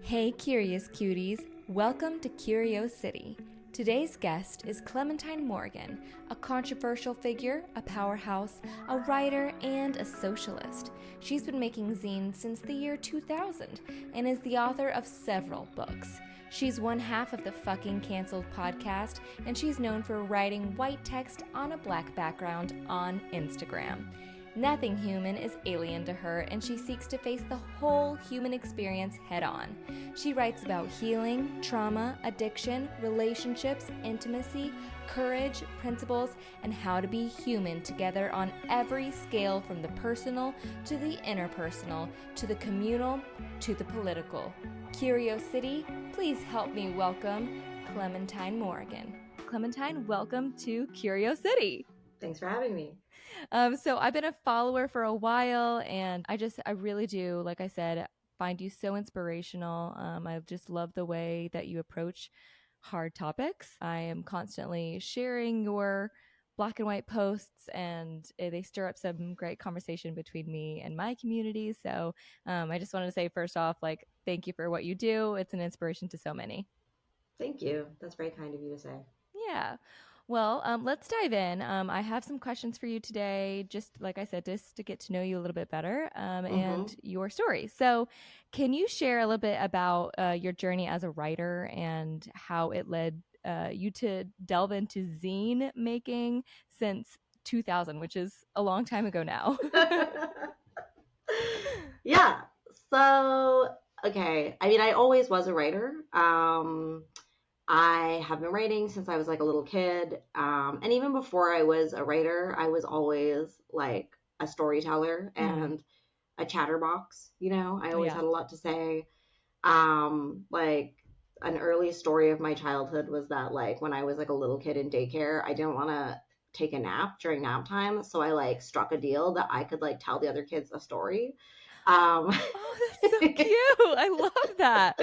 Hey curious cuties, welcome to Curio City. Today's guest is Clementine Morrigan, a controversial figure, a powerhouse, a writer, and a socialist. She's been making zines since the year 2000 and is the author of several books. She's one half of the Fucking Canceled podcast, and she's known for writing white text on a black background on Instagram. Nothing human is alien to her, and she seeks to face the whole human experience head on. She writes about healing, trauma, addiction, relationships, intimacy, courage, principles, and how to be human together on every scale, from the personal to the interpersonal, to the communal to the political. Curio City, please help me welcome Clementine Morrigan. Clementine, welcome to Curio City. Thanks for having me. So I've been a follower for a while, and I really do, like I said, find you so inspirational. I just love the way that you approach hard topics. I am constantly sharing your black and white posts, and they stir up some great conversation between me and my community. So I just wanted to say, first off, thank you for what you do. It's an inspiration to so many. Thank you. That's very kind of you to say. Yeah. Well, let's dive in. I have some questions for you today, just like I said, just to get to know you a little bit better and your story. So can you share a little bit about your journey as a writer and how it led you to delve into zine making since 2000, which is a long time ago now? Yeah. So, okay. I mean, I always was a writer. I have been writing since I was like a little kid. And even before I was a writer, I was always like a storyteller and a chatterbox. You know, I always had a lot to say. Like an early story of my childhood was that like when I was like a little kid in daycare, I didn't want to take a nap during nap time. So I like struck a deal that I could like tell the other kids a story. Oh, that's so cute. I love that.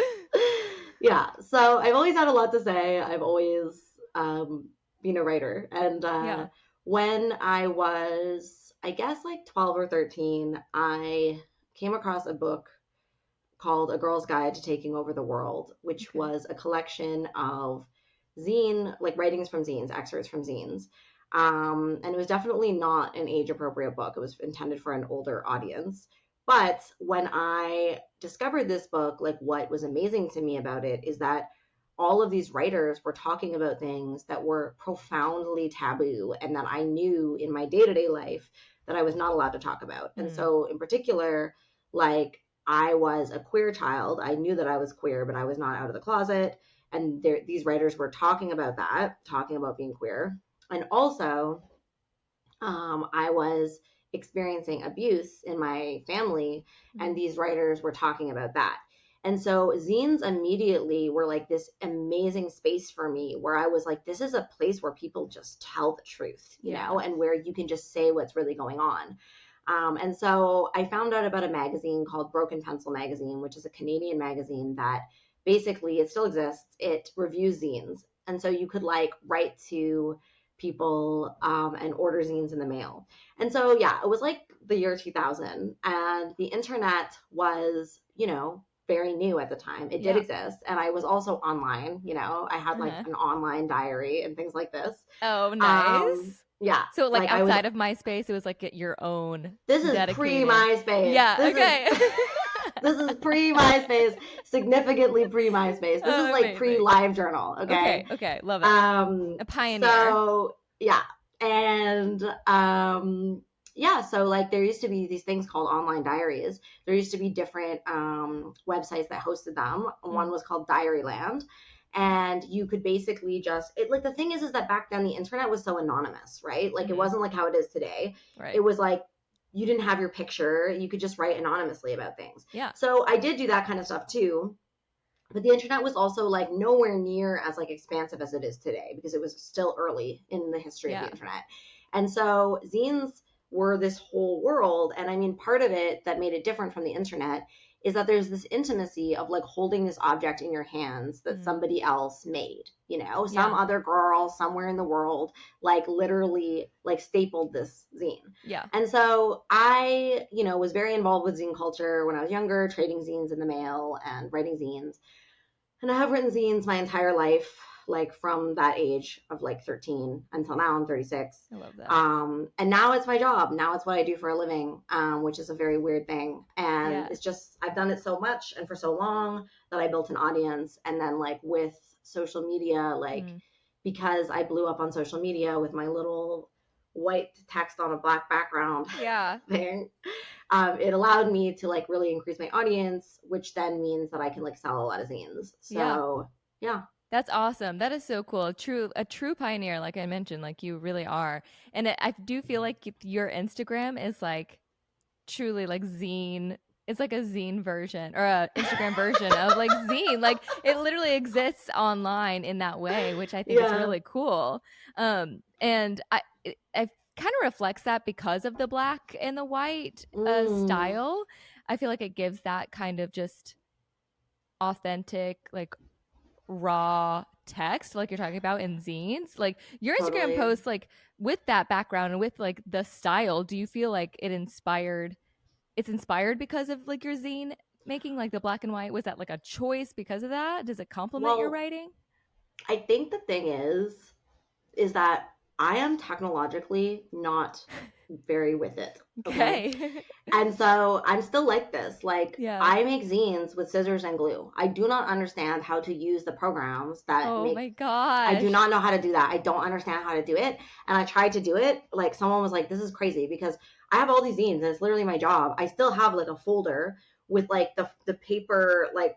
Yeah, so I've always had a lot to say. I've always been a writer. And when I was, I guess, like 12 or 13, I came across a book called A Girl's Guide to Taking Over the World, which was a collection of like writings from zines, excerpts from zines. And it was definitely not an age-appropriate book. It was intended for an older audience. But when I discovered this book, like what was amazing to me about it is that all of these writers were talking about things that were profoundly taboo and that I knew in my day-to-day life that I was not allowed to talk about. And so in particular, like I was a queer child. I knew that I was queer, but I was not out of the closet. And these writers were talking about that, talking about being queer. And also, I was experiencing abuse in my family, and these writers were talking about that. And so zines immediately were like this amazing space for me where I was like, this is a place where people just tell the truth, you know, and where you can just say what's really going on. And so I found out about a magazine called Broken Pencil Magazine, which is a Canadian magazine that basically, it still exists. It reviews zines. And so you could like write to people and order zines in the mail. And so, yeah, it was like the year 2000 and the internet was, you know, very new at the time. It did exist. And I was also online, you know, I had like an online diary and things like this. Oh, nice. Yeah. So like outside of MySpace, it was like your own. This is pre-MySpace. Yeah. This is pre-MySpace, significantly pre-Myspace. This is like pre-LiveJournal. Okay. Love it. A pioneer. So yeah. And so like there used to be these things called online diaries. There used to be different websites that hosted them. One was called Diaryland. And you could basically like the thing is that back then the internet was so anonymous, right? Like it wasn't like how it is today. Right. It was like you didn't have your picture. You could just write anonymously about things. Yeah. So I did do that kind of stuff too. But the internet was also like nowhere near as like expansive as it is today because it was still early in the history of the internet. And so zines were this whole world. And I mean, part of it that made it different from the internet is that there's this intimacy of like holding this object in your hands that somebody else made, you know, some other girl somewhere in the world, like literally like stapled this zine. Yeah. And so I, you know, was very involved with zine culture when I was younger, trading zines in the mail and writing zines. And I have written zines my entire life, like from that age of like 13 until now I'm 36. I love that. And now it's my job. Now it's what I do for a living, which is a very weird thing. And it's just, I've done it so much and for so long that I built an audience. And then like with social media, like because I blew up on social media with my little white text on a black background thing, it allowed me to like really increase my audience, which then means that I can like sell a lot of zines. So yeah. That's awesome. That is so cool. A true pioneer, like I mentioned, like you really are. And I do feel like your Instagram is like truly like zine. It's like a zine version or a Instagram version of like zine. Like it literally exists online in that way, which I think is really cool. And it kind of reflects that because of the black and the white style. I feel like it gives that kind of just authentic, like raw text like you're talking about in zines. Like your Instagram posts, like with that background and with like the style, do you feel like it's inspired because of like your zine making, like the black and white? Was that like a choice because of that? Does it complement your writing? I think the thing is that I am technologically not very with it. Okay. And so I'm still like this. Like I make zines with scissors and glue. I do not understand how to use the programs that my gosh. I do not know how to do that. I don't understand how to do it. And I tried to do it. Like someone was like, this is crazy because I have all these zines and it's literally my job. I still have like a folder with like the paper, like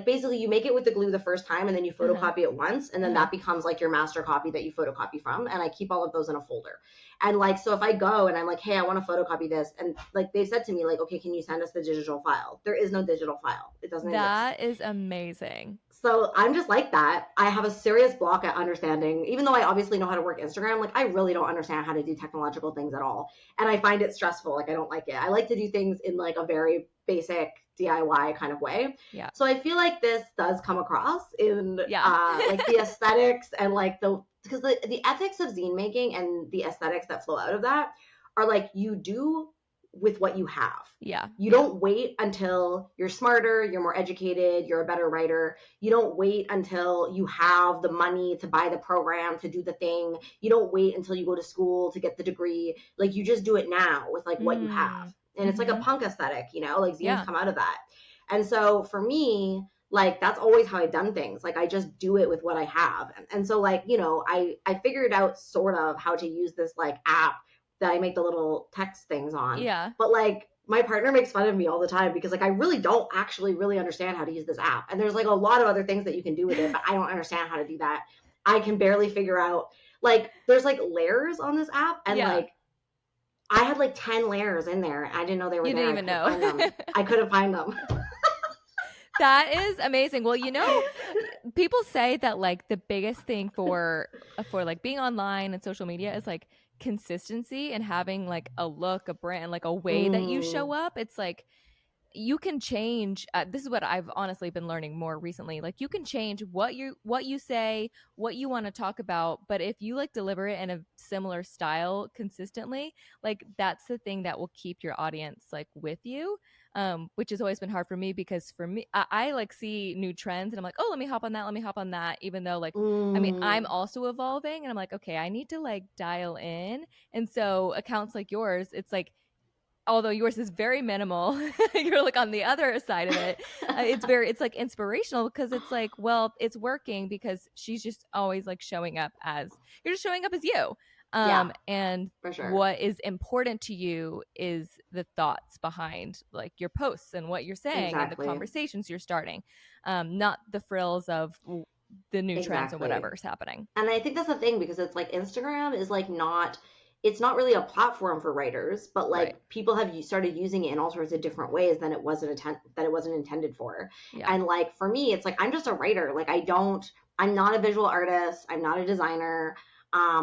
basically you make it with the glue the first time and then you photocopy it once. And then that becomes like your master copy that you photocopy from. And I keep all of those in a folder. And like, so if I go and I'm like, hey, I want to photocopy this. And like, they said to me like, okay, can you send us the digital file? There is no digital file. It doesn't exist. That is amazing. So I'm just like that. I have a serious block at understanding, even though I obviously know how to work Instagram, like I really don't understand how to do technological things at all. And I find it stressful. Like I don't like it. I like to do things in like a very basic DIY kind of way. Yeah. So I feel like this does come across in like the aesthetics and like because the ethics of zine making and the aesthetics that flow out of that are like you do with what you have. Yeah. You don't wait until you're smarter, you're more educated, you're a better writer. You don't wait until you have the money to buy the program, to do the thing. You don't wait until you go to school to get the degree. Like you just do it now with like what you have. And it's like a punk aesthetic, you know, like zines come out of that. And so for me, like that's always how I've done things. Like I just do it with what I have. And so like, you know, I figured out sort of how to use this like app that I make the little text things on. Yeah. But like my partner makes fun of me all the time because like I really don't actually really understand how to use this app. And there's like a lot of other things that you can do with it, but I don't understand how to do that. I can barely figure out like there's like layers on this app and like I had like 10 layers in there. I didn't know they were there. You didn't even know. I couldn't find them. That is amazing. Well, you know, people say that like the biggest thing for like being online and social media is like consistency and having like a look, a brand, like a way that you show up. It's like you can change. This is what I've honestly been learning more recently. Like you can change what you say, what you want to talk about, but if you like deliver it in a similar style consistently, like that's the thing that will keep your audience like with you. Which has always been hard for me because for me, I like see new trends and I'm like, oh, let me hop on that. Even though like, I mean, I'm also evolving and I'm like, okay, I need to like dial in. And so accounts like yours, it's like, although yours is very minimal, you're like on the other side of it. It's like inspirational because it's like, well, it's working because she's just always like you're just showing up as you. And for sure. What is important to you is the thoughts behind like your posts and what you're saying and the conversations you're starting, not the frills of the new trends and whatever's happening. And I think that's the thing because it's like Instagram is like it's not really a platform for writers, but like people have started using it in all sorts of different ways than it wasn't intended for. Yeah. And like for me, it's like I'm just a writer. Like I'm not a visual artist. I'm not a designer.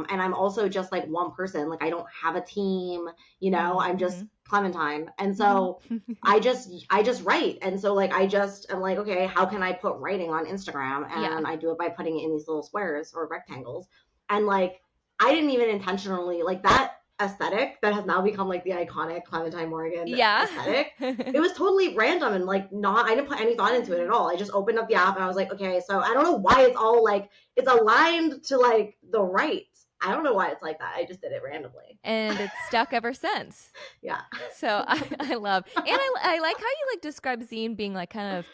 And I'm also just like one person. Like I don't have a team, you know, I'm just Clementine. And so I just write. And so like I'm like, okay, how can I put writing on Instagram? And I do it by putting it in these little squares or rectangles. And like I didn't even intentionally like that aesthetic that has now become like the iconic Clementine Morrigan aesthetic. It was totally random and like I didn't put any thought into it at all. I just opened up the app and I was like, okay, so I don't know why it's all like it's aligned to like the right. I don't know why it's like that. I just did it randomly. And it's stuck ever since. Yeah. So I love, and I like how you like describe zine being like kind of,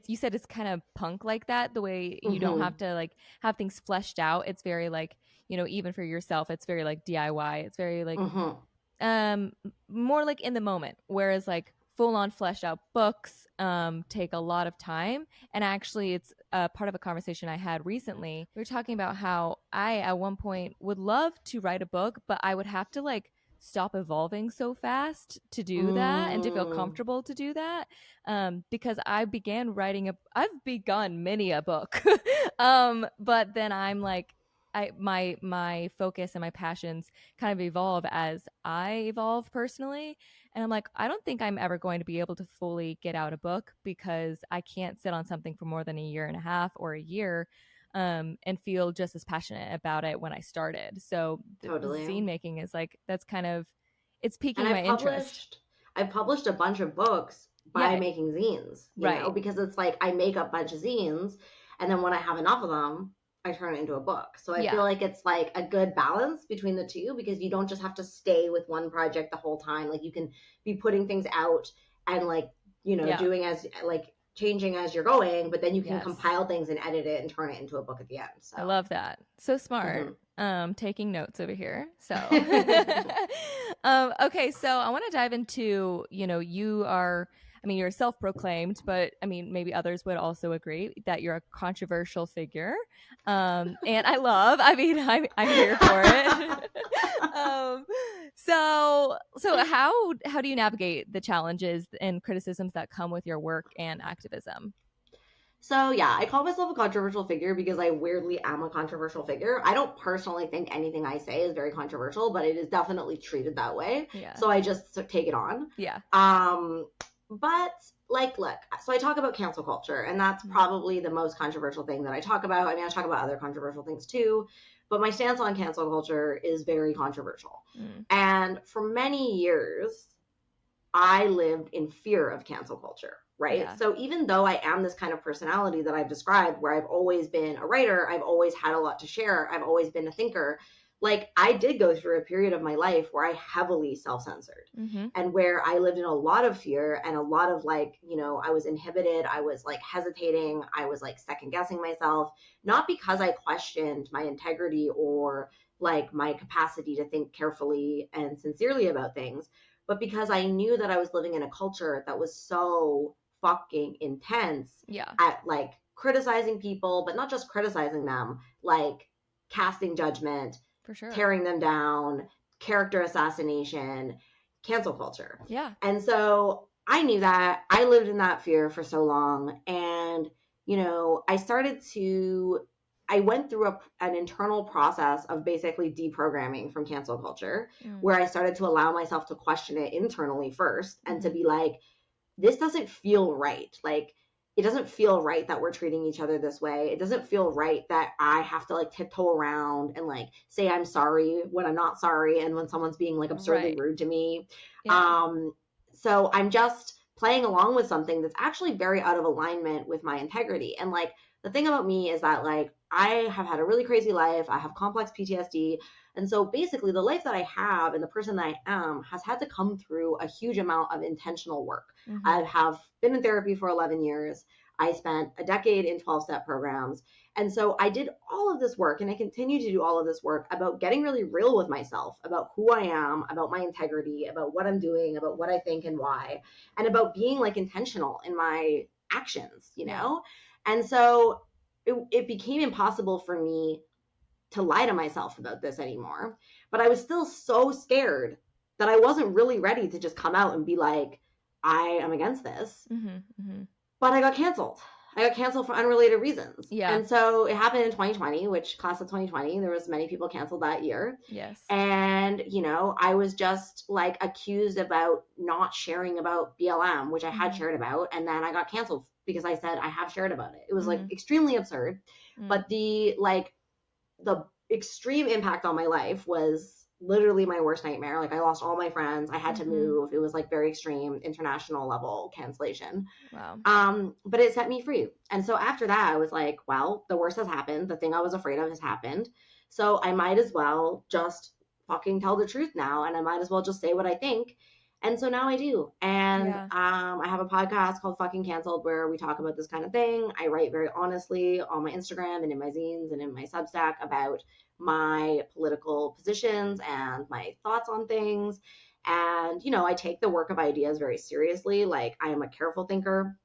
you said it's kind of punk like that, the way you don't have to like have things fleshed out. It's very like, you know, even for yourself, it's very like DIY. It's very like, more like in the moment. Whereas like full on fleshed out books take a lot of time. And actually it's part of a conversation I had recently. We were talking about how I at one point would love to write a book, but I would have to like stop evolving so fast to do that and to feel comfortable to do that, because I've begun many a book but then I'm like my focus and my passions kind of evolve as I evolve personally, and I'm like, I don't think I'm ever going to be able to fully get out a book because I can't sit on something for more than a year and a half or a year and feel just as passionate about it when I started. So totally. Zine making is like, that's kind of, it's piquing my interest. I've published a bunch of books by making zines, you know, because it's like I make a bunch of zines and then when I have enough of them, I turn it into a book. So I feel like it's like a good balance between the two, because you don't just have to stay with one project the whole time. Like you can be putting things out and like, you know, doing as like changing as you're going, but then you can compile things and edit it and turn it into a book at the end. So I love that. So smart. Taking notes over here. So okay, so I want to dive into, you know, you're self-proclaimed, but I mean, maybe others would also agree that you're a controversial figure. And I'm here for it. So how do you navigate the challenges and criticisms that come with your work and activism? So yeah, I call myself a controversial figure because I weirdly am a controversial figure. I don't personally think anything I say is very controversial, but it is definitely treated that way. Yeah. So I just take it on. Yeah. But like, look, so I talk about cancel culture, and that's probably the most controversial thing that I talk about. I mean, I talk about other controversial things too, but my stance on cancel culture is very controversial. And for many years, I lived in fear of cancel culture, right? Yeah. So even though I am this kind of personality that I've described, where I've always been a writer, I've always had a lot to share, I've always been a thinker, like I did go through a period of my life where I heavily self-censored and where I lived in a lot of fear and a lot of like, you know, I was inhibited. I was like hesitating. I was like second guessing myself, not because I questioned my integrity or like my capacity to think carefully and sincerely about things, but because I knew that I was living in a culture that was so fucking intense at like criticizing people, but not just criticizing them, like casting judgment, for sure, tearing them down, character assassination, cancel culture. Yeah. And so I knew that. I lived in that fear for so long. And, you know, I went through an internal process of basically deprogramming from cancel culture, where I started to allow myself to question it internally first and to be like, this doesn't feel right. Like, it doesn't feel right that we're treating each other this way. It doesn't feel right that I have to like tiptoe around and like say I'm sorry when I'm not sorry and when someone's being like absurdly rude to me. Yeah. So I'm just playing along with something that's actually very out of alignment with my integrity. And like the thing about me is that like I have had a really crazy life. I have complex PTSD. And so basically the life that I have and the person that I am has had to come through a huge amount of intentional work. I have been in therapy for 11 years. I spent a decade in 12-step programs. And so I did all of this work, and I continue to do all of this work about getting really real with myself, about who I am, about my integrity, about what I'm doing, about what I think and why, and about being like intentional in my actions, you know? And so it became impossible for me to lie to myself about this anymore. But I was still so scared that I wasn't really ready to just come out and be like, I am against this. But I got canceled. I got canceled for unrelated reasons. Yeah. And so it happened in 2020, which class of 2020, there was many people canceled that year. Yes. And, you know, I was just like accused about not sharing about BLM, which I had shared about. And then I got canceled because I said I have shared about it. It was like extremely absurd. But the extreme impact on my life was literally my worst nightmare. Like I lost all my friends. I had to move. It was like very extreme international level cancellation. Wow. But it set me free. And so after that, I was like, well, the worst has happened. The thing I was afraid of has happened. So I might as well just fucking tell the truth now. And I might as well just say what I think. And so now I do. And I have a podcast called Fucking Canceled where we talk about this kind of thing. I write very honestly on my Instagram and in my zines and in my Substack about my political positions and my thoughts on things. And, you know, I take the work of ideas very seriously. Like I am a careful thinker.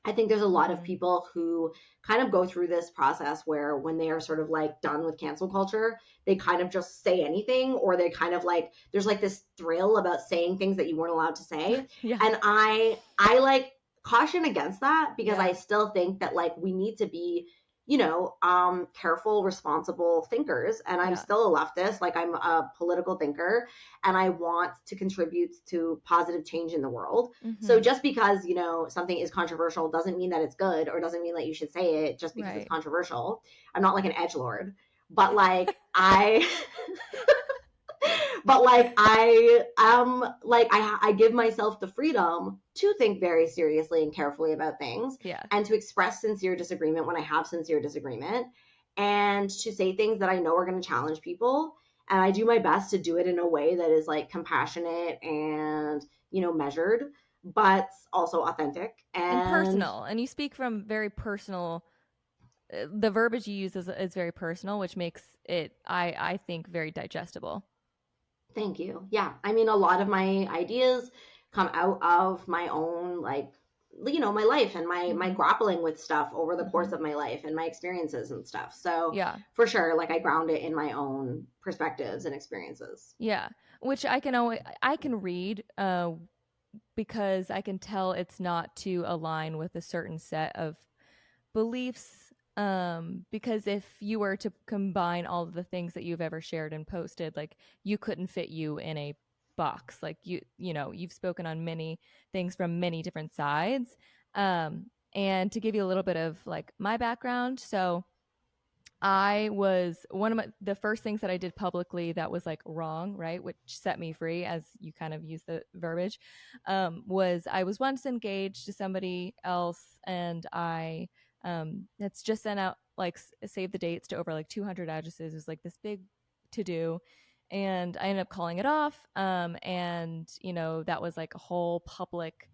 I think there's a lot of people who kind of go through this process where when they are sort of like done with cancel culture, they kind of just say anything, or they kind of like, there's like this thrill about saying things that you weren't allowed to say. And I like caution against that because I still think that like we need to be, you know, careful, responsible thinkers. And I'm still a leftist. Like I'm a political thinker and I want to contribute to positive change in the world. So just because, you know, something is controversial doesn't mean that it's good, or doesn't mean that you should say it just because it's controversial. I'm not like an edgelord, but like but like I give myself the freedom to think very seriously and carefully about things, and to express sincere disagreement when I have sincere disagreement, and to say things that I know are going to challenge people. And I do my best to do it in a way that is like compassionate and, you know, measured, but also authentic and personal. And you speak from very personal. The verbiage you use is very personal, which makes it, I think, very digestible. Thank you. Yeah. I mean, a lot of my ideas come out of my own, like, you know, my life and my grappling with stuff over the course of my life and my experiences and stuff. So for sure, like I ground it in my own perspectives and experiences. Yeah. Which I can read, because I can tell it's not to align with a certain set of beliefs. Because if you were to combine all of the things that you've ever shared and posted, like you couldn't fit you in a box. Like you know, you've spoken on many things from many different sides. And to give you a little bit of like my background, so I was one of the first things that I did publicly that was like wrong, right, which set me free, as you kind of use the verbiage, was I was once engaged to somebody else, and I it's just sent out like save the dates to over like 200 addresses. It was like this big to do, and I ended up calling it off. And you know, that was like a whole public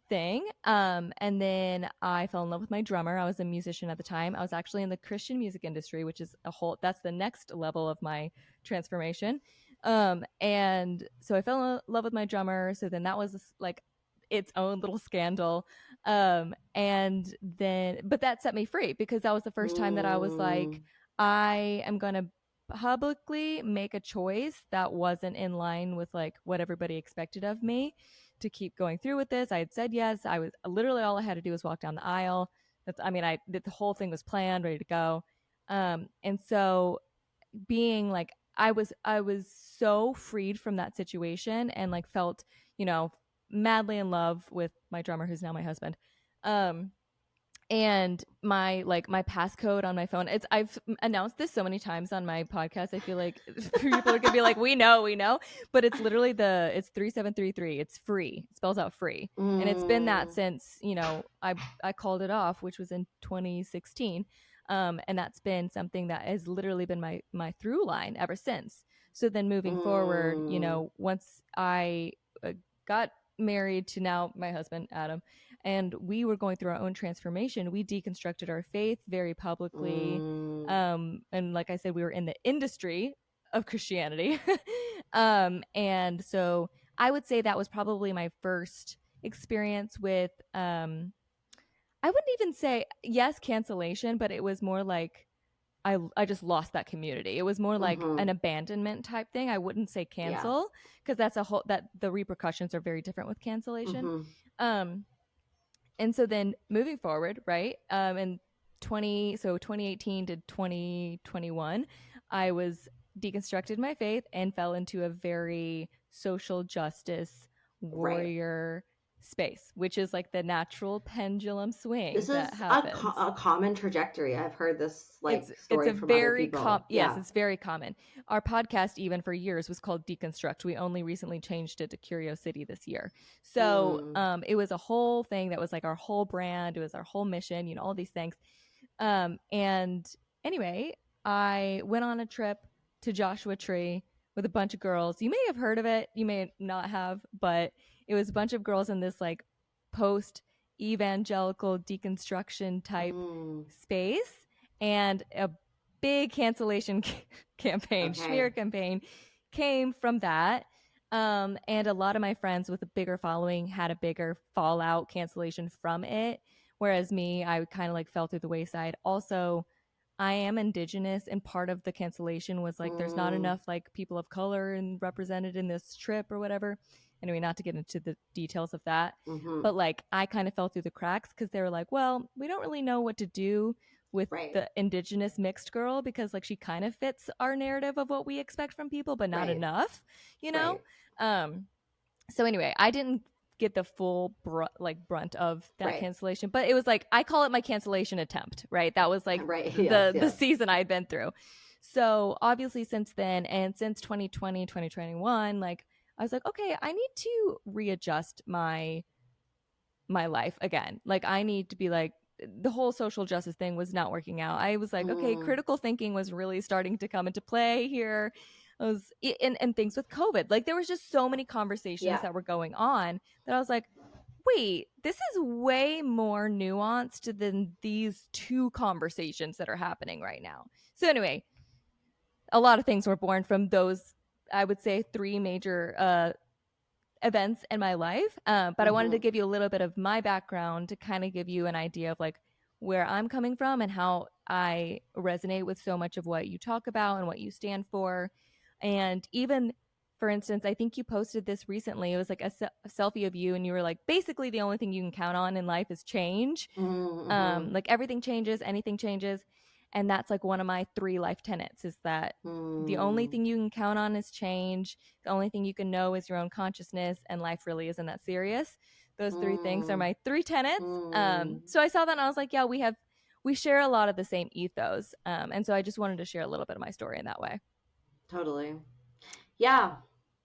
thing. And then I fell in love with my drummer. I was a musician at the time. I was actually in the Christian music industry, which is that's the next level of my transformation. And so I fell in love with my drummer. So then that was like its own little scandal. And then, but that set me free because that was the first time that I was like, I am going to publicly make a choice that wasn't in line with like what everybody expected of me to keep going through with this. I had said yes. I was literally, all I had to do was walk down the aisle. The whole thing was planned, ready to go. And so being like, I was so freed from that situation and like felt, you know, madly in love with my drummer, who's now my husband. And my passcode on my phone, I've announced this so many times on my podcast. I feel like people are gonna be like, we know, but it's literally it's 3733. It's free. It spells out free. And it's been that since, you know, I called it off, which was in 2016. And that's been something that has literally been my through line ever since. So then moving forward, you know, once I got married to now my husband, Adam, and we were going through our own transformation, we deconstructed our faith very publicly. And like I said, we were in the industry of Christianity. And so I would say that was probably my first experience with, I wouldn't even say, yes, cancellation, but it was more like I just lost that community. It was more like an abandonment type thing. I wouldn't say cancel because that's that the repercussions are very different with cancellation. And so then moving forward, right? In 2018 to 2021, I was deconstructed my faith and fell into a very social justice Right. warrior space, which is like the natural pendulum swing This that is happens. a common trajectory. I've heard this like It's a story from other very people. yes, Yeah. it's very common. Our podcast even for years was called Deconstruct. We only recently changed it to Curiosity this year. So Mm. it was a whole thing that was like our whole brand. It was our whole mission, you know, all these things. And anyway, I went on a trip to Joshua Tree with a bunch of girls. You may have heard of it, you may not have, but it was a bunch of girls in this like post evangelical deconstruction type Mm. space, and a big cancellation campaign, Okay. smear campaign came from that. And a lot of my friends with a bigger following had a bigger fallout cancellation from it. Whereas me, I kind of like fell through the wayside. Also, I am indigenous, and part of the cancellation was like there's not Mm. enough like people of color and represented in this trip or whatever. Anyway, not to get into the details of that, Mm-hmm. but like I kind of fell through the cracks because they were like, well, we don't really know what to do with Right. the indigenous mixed girl because like she kind of fits our narrative of what we expect from people, but not Right. enough, you know? Right. Um, so anyway, I didn't get the full brunt of that Right. cancellation, but it was like I call it my cancellation attempt, right? That was like Right. Yes. the Yes. season I'd been through. So obviously since then, and since 2020 2021, like I was like, okay, I need to readjust my life again. Like I need to be like, the whole social justice thing was not working out. I was like, okay, Mm. critical thinking was really starting to come into play here. I was and things with COVID. Like there was just so many conversations Yeah. that were going on that I was like, wait, this is way more nuanced than these two conversations that are happening right now. So anyway, a lot of things were born from those, I would say, three major events in my life. But I wanted Mm-hmm. to give you a little bit of my background to kind of give you an idea of like where I'm coming from and how I resonate with so much of what you talk about and what you stand for. And even, for instance, I think you posted this recently. It was like a selfie of you, and you were like, basically, the only thing you can count on in life is change. Mm-hmm. Like everything changes, anything changes. And that's like one of my three life tenets is that the only Mm. thing you can count on is change. The only thing you can know is your own consciousness, and life really isn't that serious. Those three things are Mm. my three tenets. Mm. So I saw that and I was like, yeah, we share a lot of the same ethos. And so I just wanted to share a little bit of my story in that way. Totally. Yeah.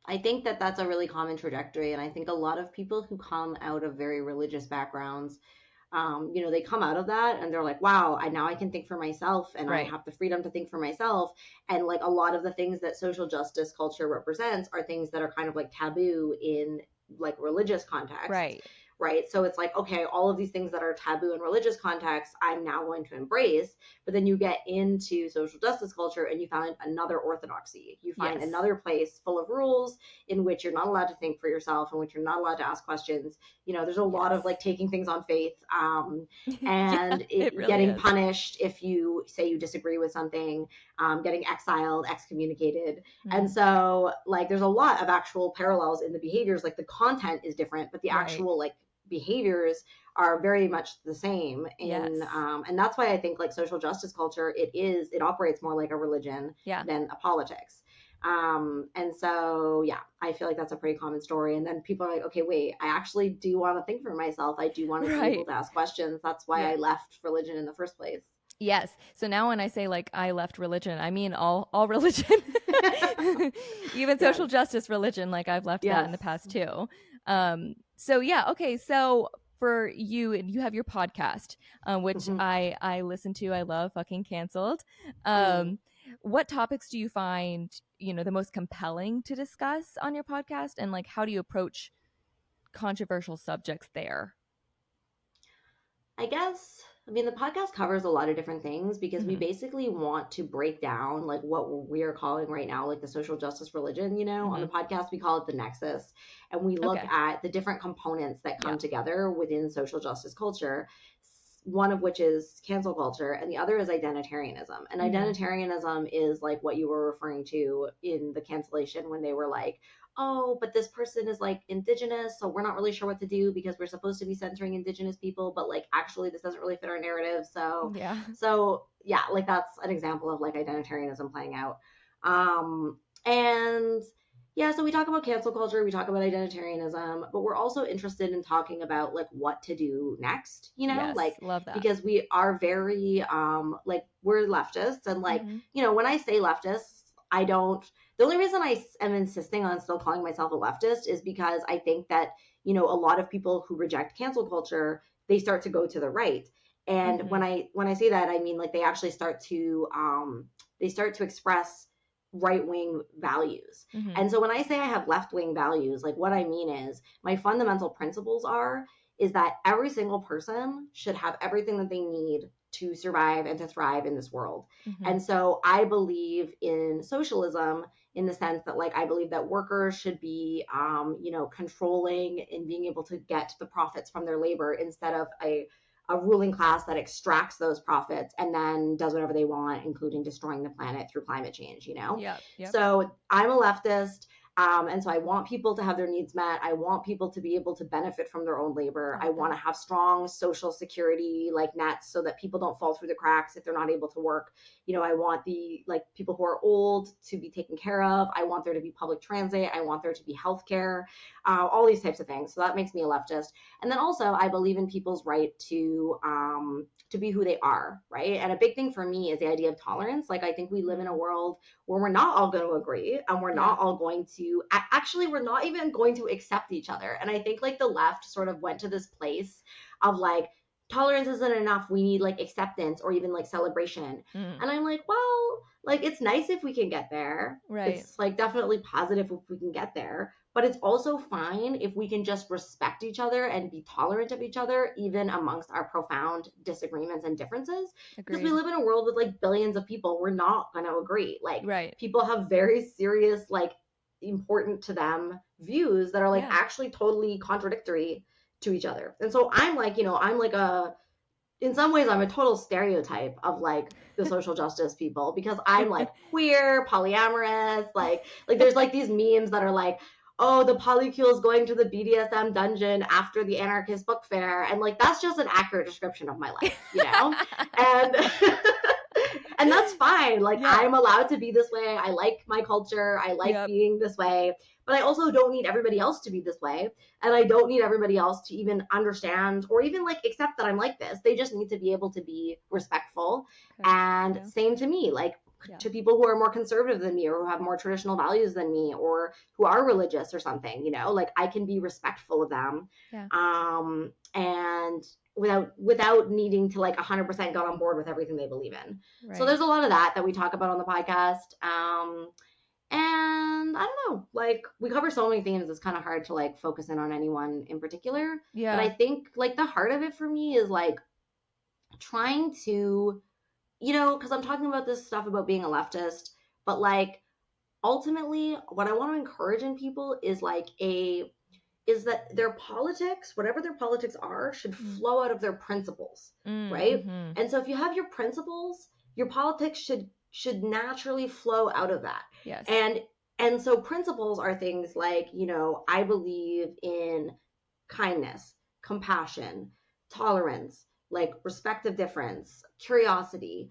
I think that that's a really common trajectory. And I think a lot of people who come out of very religious backgrounds, they come out of that and they're like, wow, now I can think for myself and I Right. have the freedom to think for myself. And like a lot of the things that social justice culture represents are things that are kind of like taboo in like religious contexts. Right. Right. So it's like, okay, all of these things that are taboo in religious contexts, I'm now going to embrace. But then you get into social justice culture and you find another orthodoxy. You find Yes. another place full of rules in which you're not allowed to think for yourself, in which you're not allowed to ask questions. There's a lot Yes. of like taking things on faith, Yeah, and it really getting is. punished if you say you disagree with something, getting exiled, excommunicated. And Mm. so like there's a lot of actual parallels in the behaviors. Like the content is different, but the Right. actual like behaviors are very much the same Yes. and that's why I think like social justice culture, it operates more like a religion Yeah. than a politics. And so yeah, I feel like that's a pretty common story. And then people are like, okay, wait, I actually do want to think for myself. I do want to be able Right. to ask questions. That's why Yeah. I left religion in the first place. Yes. So now when I say like I left religion, I mean all religion. Even Yes. social justice religion, like I've left that Yes. in the past too. So yeah, okay. So for you, you have your podcast, which Mm-hmm. I listen to. I love fucking canceled. Mm. What topics do you find, the most compelling to discuss on your podcast? And like how do you approach controversial subjects there? I guess, I mean, the podcast covers a lot of different things because we Mm-hmm. basically want to break down like what we are calling right now, like the social justice religion. On Mm-hmm. the podcast, we call it the Nexus. And we look Okay. at the different components that Yeah. come together within social justice culture. One of which is cancel culture, and the other is identitarianism. And Mm-hmm. identitarianism is like what you were referring to in the cancellation when they were like, oh, but this person is like indigenous, so we're not really sure what to do because we're supposed to be centering indigenous people, but like actually this doesn't really fit our narrative. So yeah, like that's an example of like identitarianism playing out. And yeah, so we talk about cancel culture, we talk about identitarianism, but we're also interested in talking about like what to do next, Yes, like love that. because we are very like we're leftists, and like when I say leftists, I don't the only reason I am insisting on still calling myself a leftist is because I think that, a lot of people who reject cancel culture, they start to go to the right. And when I say that, I mean like they actually start to express right-wing values. And so when I say I have left-wing values, like what I mean is my fundamental principles is that every single person should have everything that they need to survive and to thrive in this world. And so I believe in socialism in the sense that like I believe that workers should be controlling and being able to get the profits from their labor instead of a ruling class that extracts those profits and then does whatever they want, including destroying the planet through climate change, Yep. So I'm a leftist. And so I want people to have their needs met. I want people to be able to benefit from their own labor. I want to have strong social security like nets so that people don't fall through the cracks if they're not able to work. I want the like people who are old to be taken care of. I want there to be public transit. I want there to be healthcare, all these types of things. So that makes me a leftist. And then also I believe in people's right to be who they are, right? And a big thing for me is the idea of tolerance. Like I think we live in a world where we're not all going to agree, and we're not all going to actually we're not even going to accept each other. And I think like the left sort of went to this place of like tolerance isn't enough, we need like acceptance or even like celebration. And I'm like, well, like it's nice if we can get there, right? It's like definitely positive if we can get there, but it's also fine if we can just respect each other and be tolerant of each other even amongst our profound disagreements and differences. Agreed. Because we live in a world with like billions of people, we're not going to agree. Like people have very serious like important to them views that are like actually totally contradictory to each other. And so I'm like, I'm like in some ways I'm a total stereotype of like the social justice people because I'm like queer, polyamorous, like there's like these memes that are like, oh, the polycule is going to the BDSM dungeon after the anarchist book fair, and like that's just an accurate description of my life, and and that's fine. Like I'm allowed to be this way. I like my culture. I like being this way, but I also don't need everybody else to be this way. And I don't need everybody else to even understand or even like accept that I'm like this. They just need to be able to be respectful. And same to me, like to people who are more conservative than me or who have more traditional values than me or who are religious or something, like I can be respectful of them. And without needing to like 100% get on board with everything they believe in. So there's a lot of that we talk about on the podcast. And I don't know, like we cover so many themes, it's kind of hard to like focus in on anyone in particular. But I think like the heart of it for me is like trying to, because I'm talking about this stuff about being a leftist, but like ultimately what I want to encourage in people is that their politics, whatever their politics are, should flow out of their principles, right? And so if you have your principles, your politics should naturally flow out of that. Yes. And so principles are things like, I believe in kindness, compassion, tolerance, like respect of difference, curiosity,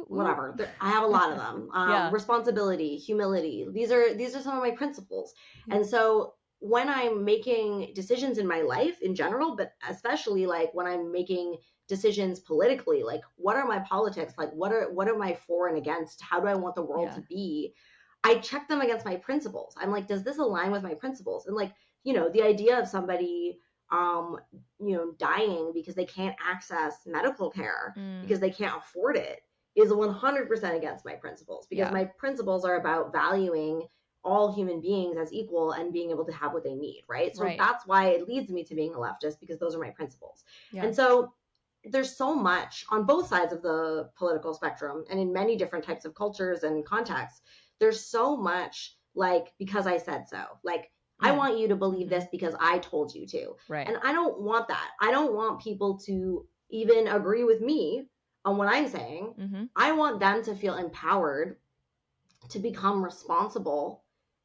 whatever. I have a lot of them. Responsibility, humility. These are some of my principles. And so when I'm making decisions in my life in general, but especially like when I'm making decisions politically, like what are my politics? Like what am I for and against? How do I want the world to be? I check them against my principles. I'm like, does this align with my principles? And like, the idea of somebody dying because they can't access medical care because they can't afford it is 100% against my principles, because my principles are about valuing all human beings as equal and being able to have what they need, right? So that's why it leads me to being a leftist, because those are my principles. And so there's so much on both sides of the political spectrum and in many different types of cultures and contexts. There's so much like, because I said so, like, I want you to believe this because I told you to. Right. And I don't want that. I don't want people to even agree with me on what I'm saying. I want them to feel empowered to become responsible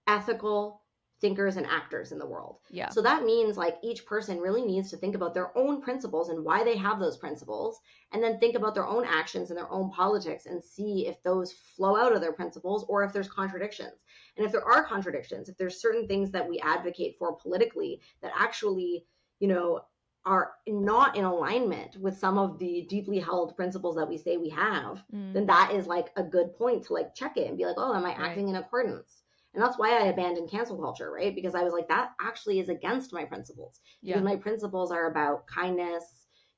ethical thinkers and actors in the world. Yeah. So that means like each person really needs to think about their own principles and why they have those principles, and then think about their own actions and their own politics and see if those flow out of their principles or if there's contradictions. And if there are contradictions, if there's certain things that we advocate for politically that actually, you know, are not in alignment with some of the deeply held principles that we say we have, then that is like a good point to like check it and be like, oh, am I acting in accordance? And that's why I abandoned cancel culture, right? Because I was like, that actually is against my principles. Because my principles are about kindness,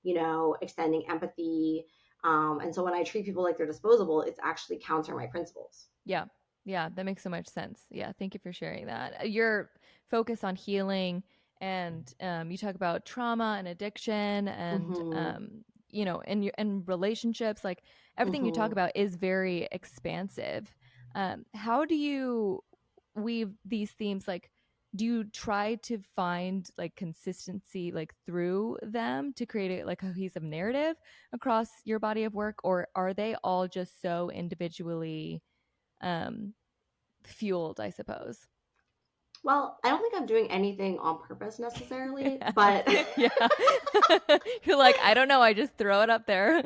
you know, extending empathy. And so when I treat people like they're disposable, it's actually counter my principles. Yeah. Yeah. That makes so much sense. Yeah. Thank you for sharing that. Your focus on healing, and you talk about trauma and addiction and, you know, and relationships, like everything you talk about is very expansive. How do you weave these themes? Like, do you try to find like consistency like through them to create like a cohesive narrative across your body of work, or are they all just so individually fueled, I suppose? Well, I don't think I'm doing anything on purpose necessarily, but yeah. You're like, I don't know, I just throw it up there.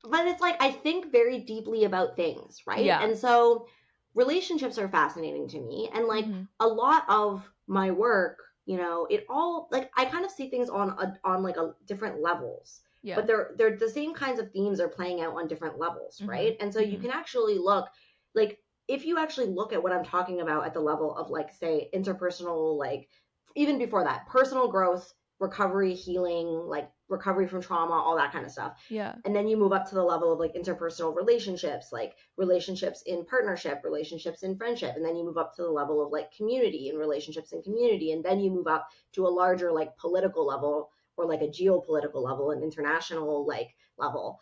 But it's like I think very deeply about things, right? Yeah. And so relationships are fascinating to me, and like a lot of my work, you know, it all like I kind of see things on like a different levels. Yeah. But they're the same kinds of themes are playing out on different levels, right? And so you can actually look like if you actually look at what I'm talking about at the level of like say interpersonal, like even before that, personal growth, recovery, healing, like recovery from trauma, all that kind of stuff. Yeah. And then you move up to the level of like interpersonal relationships, like relationships in partnership, relationships in friendship. And then you move up to the level of like community and relationships in community. And then you move up to a larger like political level or like a geopolitical level, an international like level.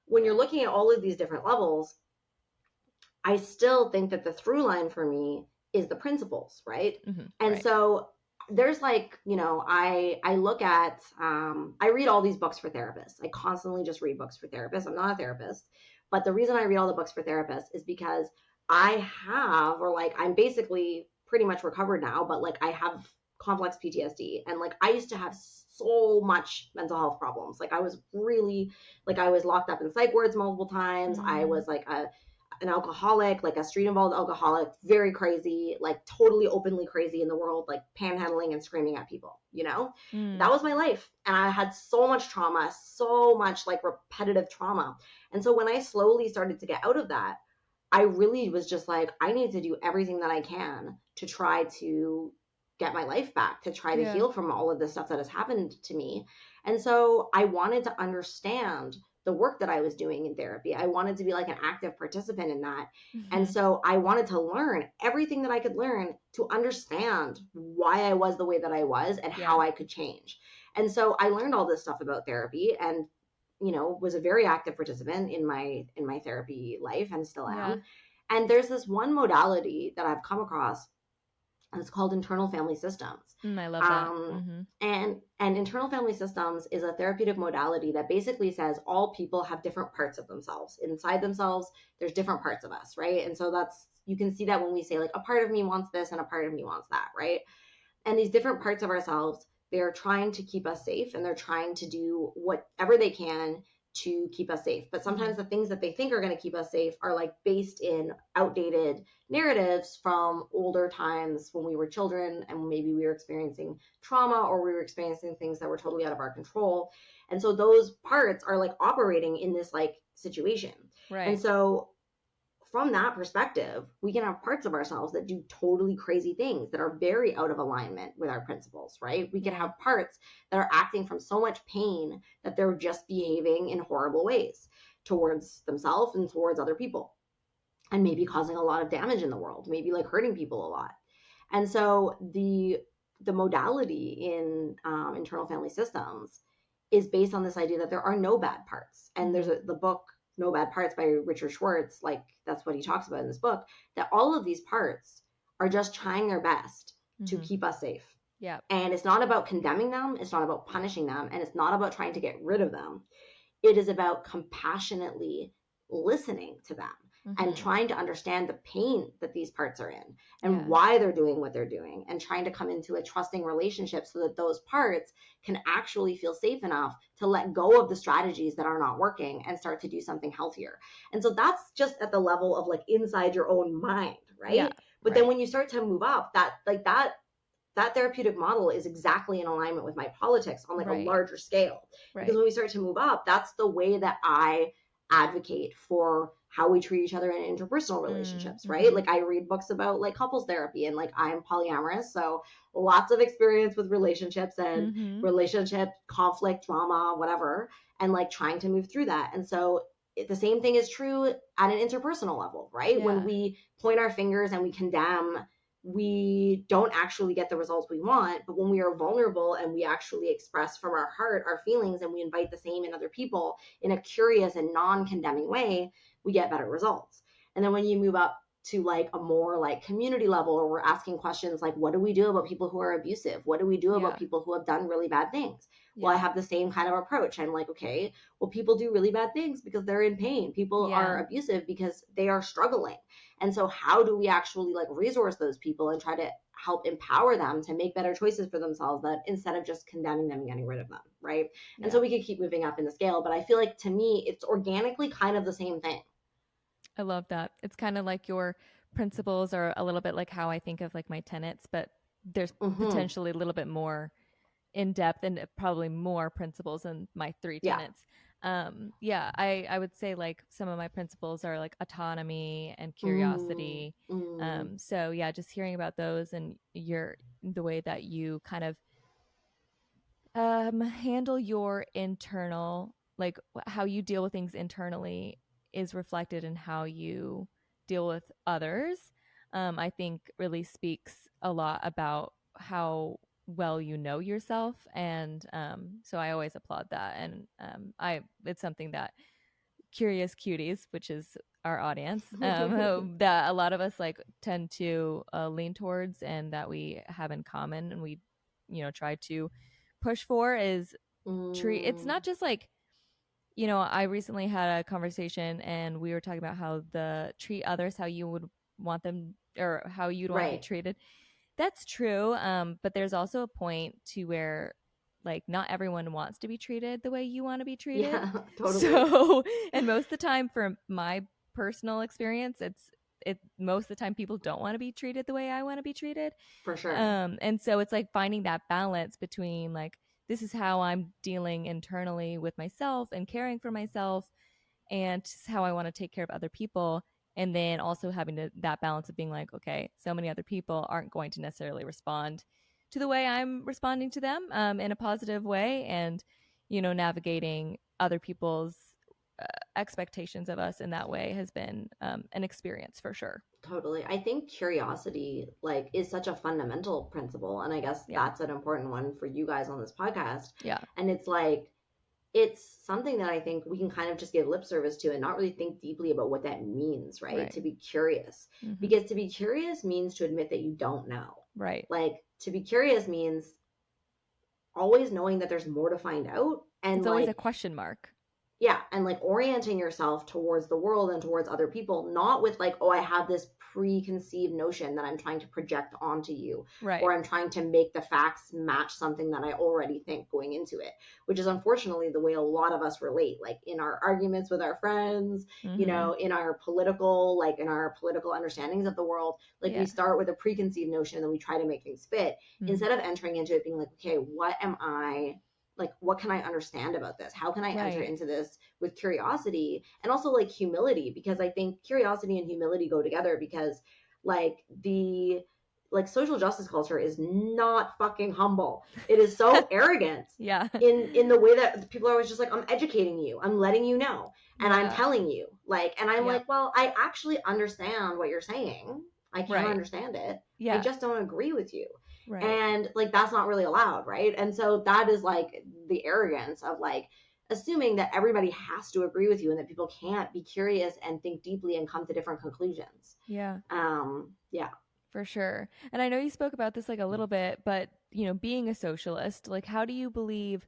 When you're looking at all of these different levels, I still think that the through line for me is the principles, right? And so there's like, you know, I look at I read all these books for therapists. I constantly just read books for therapists. I'm not a therapist, but the reason I read all the books for therapists is because I have, or like I'm basically pretty much recovered now, but like I have complex PTSD, and like I used to have so much mental health problems. Like I was really like I was locked up in psych wards multiple times. I was like an alcoholic, like a street involved alcoholic, very crazy, like totally openly crazy in the world, like panhandling and screaming at people, you know? That was my life. And I had so much trauma, so much like repetitive trauma. And so when I slowly started to get out of that, I really was just like, I need to do everything that I can to try to get my life back, to try to heal from all of this stuff that has happened to me. And so I wanted to understand the work that I was doing in therapy. I wanted to be like an active participant in that. And so I wanted to learn everything that I could learn to understand why I was the way that I was and how I could change. And so I learned all this stuff about therapy and, you know, was a very active participant in my therapy life and still am. And there's this one modality that I've come across, and it's called internal family systems. I love that. And internal family systems is a therapeutic modality that basically says all people have different parts of themselves. Inside themselves, there's different parts of us, right? And so that's, you can see that when we say like a part of me wants this and a part of me wants that, right? And these different parts of ourselves, they're trying to keep us safe, and they're trying to do whatever they can to keep us safe. But sometimes the things that they think are going to keep us safe are like based in outdated narratives from older times when we were children and maybe we were experiencing trauma or we were experiencing things that were totally out of our control. And so those parts are like operating in this like situation. Right. And so from that perspective, we can have parts of ourselves that do totally crazy things that are very out of alignment with our principles, right? We can have parts that are acting from so much pain that they're just behaving in horrible ways towards themselves and towards other people, and maybe causing a lot of damage in the world, maybe like hurting people a lot. And so the modality in internal family systems is based on this idea that there are no bad parts. And there's the book No Bad Parts by Richard Schwartz, like that's what he talks about in this book, that all of these parts are just trying their best to keep us safe. Yeah. And it's not about condemning them, it's not about punishing them, and it's not about trying to get rid of them. It is about compassionately listening to them. and Mm-hmm. trying to understand the pain that these parts are in and Yeah. why they're doing what they're doing, and trying to come into a trusting relationship so that those parts can actually feel safe enough to let go of the strategies that are not working and start to do something healthier. And so that's just at the level of like inside your own mind, Yeah. right? But then Right. when you start to move up, that therapeutic model is exactly in alignment with my politics on like a Right. larger scale. Because Right. when we start to move up, that's the way that I advocate for how we treat each other in interpersonal relationships, right? Mm-hmm. Like I read books about like couples therapy, and like I'm polyamorous, so lots of experience with relationships and Mm-hmm. relationship conflict, drama, whatever, and like trying to move through that. And so the same thing is true at an interpersonal level, right? When Yeah. we point our fingers and we condemn, we don't actually get the results we want. But when we are vulnerable and we actually express from our heart our feelings, and we invite the same in other people in a curious and non-condemning way, we get better results. And then when you move up to like a more like community level, or we're asking questions like, what do we do about people who are abusive? What do we do about Yeah. people who have done really bad things? Well, I Yeah. have the same kind of approach. I'm like, okay, well, people do really bad things because they're in pain. People are Yeah. abusive because they are struggling. And so how do we actually like resource those people and try to help empower them to make better choices for themselves, that instead of just condemning them and getting rid of them, right? And Yeah. so we could keep moving up in the scale, but I feel like to me it's organically kind of the same thing. I love that. It's kind of like your principles are a little bit like how I think of like my tenets, but there's Mm-hmm. potentially a little bit more in depth and probably more principles than my three Yeah. tenets. Yeah, I would say like some of my principles are like autonomy and Mm, curiosity. mm, So yeah, just hearing about those and the way that you kind of handle your internal, like how you deal with things internally is reflected in how you deal with others. I think really speaks a lot about how well you know yourself, and so I always applaud that. And I it's something that curious cuties, which is our audience, mm. that a lot of us like tend to lean towards, and that we have in common, and we try to push for is treat. It's not just like, I recently had a conversation and we were talking about how the treat others how you would want them, or how you'd want to be Right. treated. That's true. But there's also a point to where like not everyone wants to be treated the way you want to be treated. Yeah, totally. So, and most of the time, from my personal experience, it most of the time people don't want to be treated the way I want to be treated. For sure. And so it's like finding that balance between like, this is how I'm dealing internally with myself and caring for myself, and this is how I want to take care of other people. And then also having that balance of being like, okay, so many other people aren't going to necessarily respond to the way I'm responding to them, in a positive way. And, navigating other people's expectations of us in that way has been an experience for sure. Totally. I think curiosity like is such a fundamental principle, and I guess Yeah. that's an important one for you guys on this podcast. Yeah. And it's like it's something that I think we can kind of just give lip service to and not really think deeply about what that means, right? Right. To be curious. Mm-hmm. Because to be curious means to admit that you don't know. Right. Like to be curious means always knowing that there's more to find out, and It's always a like question mark. yeah, and like orienting yourself towards the world and towards other people, not with like, oh, I have this preconceived notion that I'm trying to project onto you, Right. or I'm trying to make the facts match something that I already think going into it, which is unfortunately the way a lot of us relate, like in our arguments with our friends, Mm-hmm. in our political understandings of the world. Like Yeah. we start with a preconceived notion and then we try to make things fit, Mm. instead of entering into it being like, okay, what can I understand about this? How can I enter Right. into this with curiosity and also like humility? Because I think curiosity and humility go together, because like the like social justice culture is not fucking humble. It is so arrogant Yeah. in the way that people are always just like, I'm educating you, I'm letting you know, and I'm Yeah. telling you, like, and I'm Yep. like, well, I actually understand what you're saying. I can Right. understand it. I Yeah. just don't agree with you. Right. And like that's not really allowed, right? And so that is like the arrogance of like assuming that everybody has to agree with you and that people can't be curious and think deeply and come to different conclusions. Yeah. Yeah. For sure. And I know you spoke about this like a little bit, but being a socialist, like how do you believe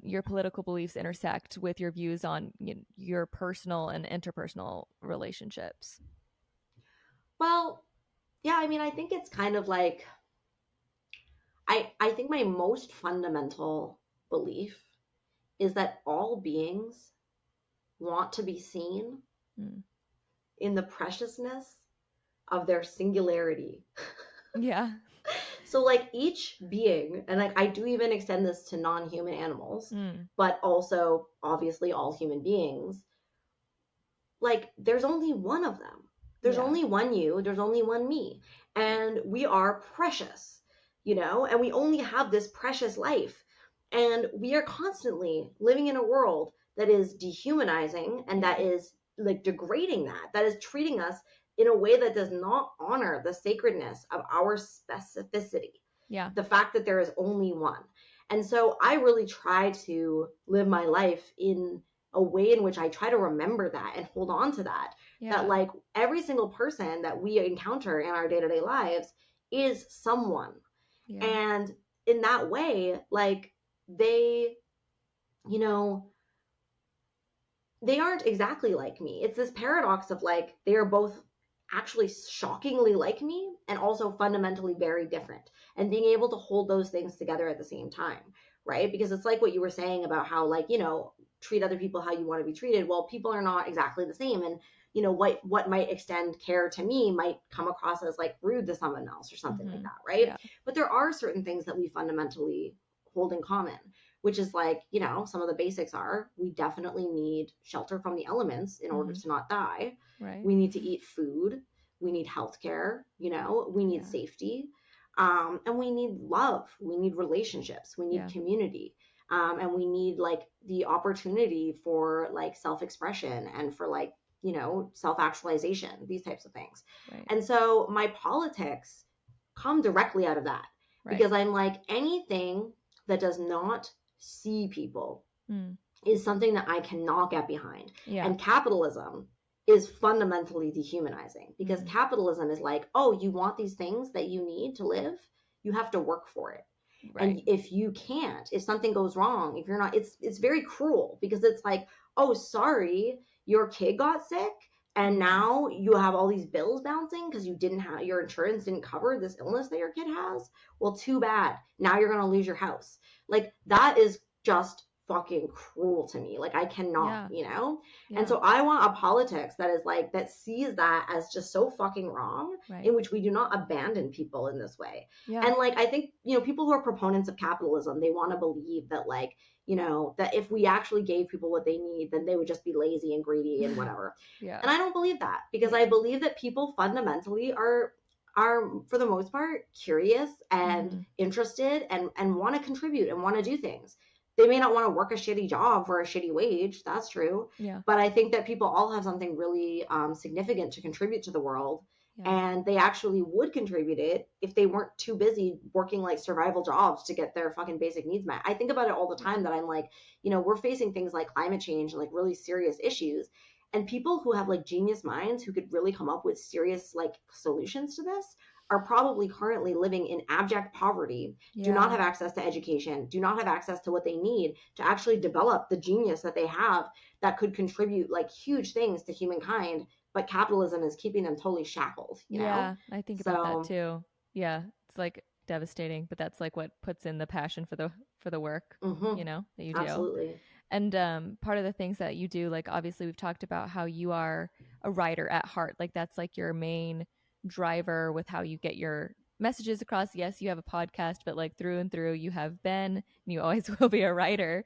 your political beliefs intersect with your views on your personal and interpersonal relationships? Well, yeah, I mean, I think it's kind of like I think my most fundamental belief is that all beings want to be seen Mm. in the preciousness of their singularity. Yeah. So like each being, and like I do even extend this to non-human animals, but also obviously all human beings, like there's only one of them. There's only one you, there's only one me. And we are precious, and we only have this precious life. And we are constantly living in a world that is dehumanizing and that is like degrading that is treating us in a way that does not honor the sacredness of our specificity. Yeah. The fact that there is only one. And so I really try to live my life in a way in which I try to remember that and hold on to that. Yeah. That like every single person that we encounter in our day-to-day lives is someone. Yeah. And in that way, like they aren't exactly like me. It's this paradox of like they are both actually shockingly like me and also fundamentally very different, and being able to hold those things together at the same time, right? Because it's like what you were saying about how like, treat other people how you want to be treated. Well, people are not exactly the same, and what might extend care to me might come across as like rude to someone else or something like that, right? Yeah. But there are certain things that we fundamentally hold in common, which is like, some of the basics are we definitely need shelter from the elements in order to not die. Right. We need to eat food. We need healthcare, we need safety. And we need love. We need relationships. We need community. And we need like the opportunity for like self-expression and for like, self-actualization, these types of things. Right. And so my politics come directly out of that, because I'm like, anything that does not see people is something that I cannot get behind. Yeah. And capitalism is fundamentally dehumanizing, because capitalism is like, oh, you want these things that you need to live, you have to work for it. Right. And if you can't, if something goes wrong, if you're not, it's very cruel, because it's like, oh, sorry, your kid got sick and now you have all these bills bouncing because you didn't have, your insurance didn't cover this illness that your kid has. Well, too bad. Now you're going to lose your house. Like that is just fucking cruel to me. Like I cannot, Yeah. And so I want a politics that is like, that sees that as just so fucking wrong, in which we do not abandon people in this way. Yeah. And like, I think, people who are proponents of capitalism, they want to believe that like, that if we actually gave people what they need, then they would just be lazy and greedy and whatever. Yeah. And I don't believe that, because I believe that people fundamentally are for the most part curious and interested and want to contribute and want to do things. They may not want to work a shitty job for a shitty wage. That's true. Yeah. But I think that people all have something really significant to contribute to the world. Yeah. And they actually would contribute it if they weren't too busy working like survival jobs to get their fucking basic needs met. I think about it all the time, that I'm like, we're facing things like climate change and like really serious issues. And people who have like genius minds who could really come up with serious like solutions to this are probably currently living in abject poverty, do not have access to education, do not have access to what they need to actually develop the genius that they have that could contribute like huge things to humankind. But capitalism is keeping them totally shackled, you know? Yeah, I think about that too. Yeah, it's like devastating, but that's like what puts in the passion for the work, that you do. Absolutely. And part of the things that you do, like obviously we've talked about how you are a writer at heart. Like that's like your main driver with how you get your messages across. Yes, you have a podcast, but like through and through you have been, and you always will be a writer.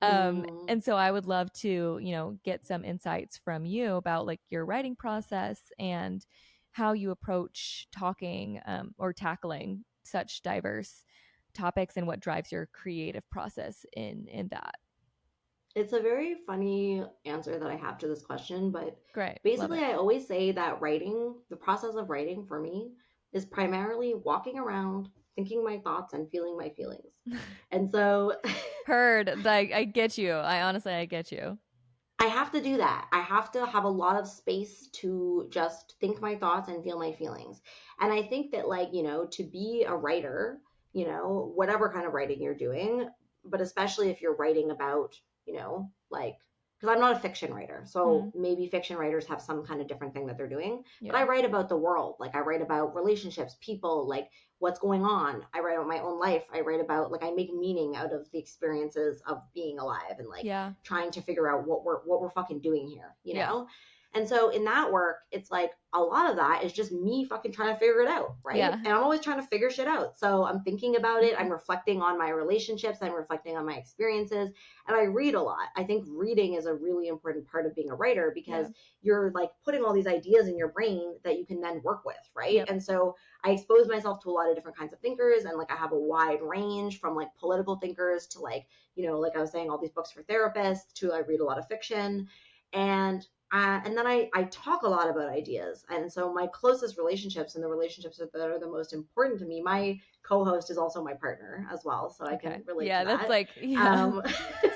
And so I would love to, get some insights from you about like your writing process and how you approach talking or tackling such diverse topics, and what drives your creative process in that. It's a very funny answer that I have to this question, but great. Basically I always say that the process of writing for me is primarily walking around, thinking my thoughts and feeling my feelings. And so heard, like I get you. I get you. I have to do that. I have to have a lot of space to just think my thoughts and feel my feelings. And I think that like, to be a writer, whatever kind of writing you're doing, but especially if you're writing about, like, because I'm not a fiction writer, so maybe fiction writers have some kind of different thing that they're doing. Yeah. But I write about the world. Like, I write about relationships, people, like what's going on. I write about my own life. I write about, like, I make meaning out of the experiences of being alive and, like, trying to figure out what we're fucking doing here, you know? And so in that work, it's like a lot of that is just me fucking trying to figure it out, right? Yeah. And I'm always trying to figure shit out. So I'm thinking about it. I'm reflecting on my relationships. I'm reflecting on my experiences. And I read a lot. I think reading is a really important part of being a writer because you're, like, putting all these ideas in your brain that you can then work with, right? Yep. And so I expose myself to a lot of different kinds of thinkers. And, like, I have a wide range from, like, political thinkers to, like, like I was saying, all these books for therapists, to I read a lot of fiction. And then I talk a lot about ideas. And so my closest relationships and the relationships that are the most important to me, my co-host is also my partner as well. So I can relate to that. That's like,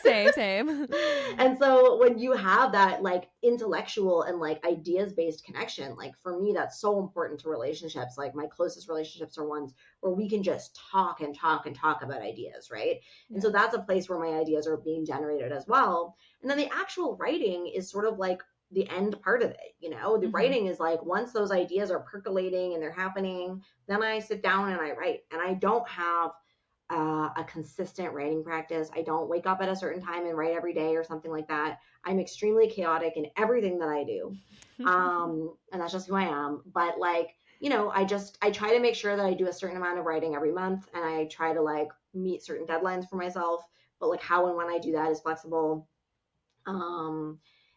same. And so when you have that, like, intellectual and, like, ideas-based connection, like, for me, that's so important to relationships. Like, my closest relationships are ones where we can just talk and talk and talk about ideas, right? Yeah. And so that's a place where my ideas are being generated as well. And then the actual writing is sort of like the end part of it, the writing is like, once those ideas are percolating and they're happening, then I sit down and I write. And I don't have a consistent writing practice. I don't wake up at a certain time and write every day or something like that. I'm extremely chaotic in everything that I do. And that's just who I am. But, like, I try to make sure that I do a certain amount of writing every month, and I try to, like, meet certain deadlines for myself, but, like, how and when I do that is flexible.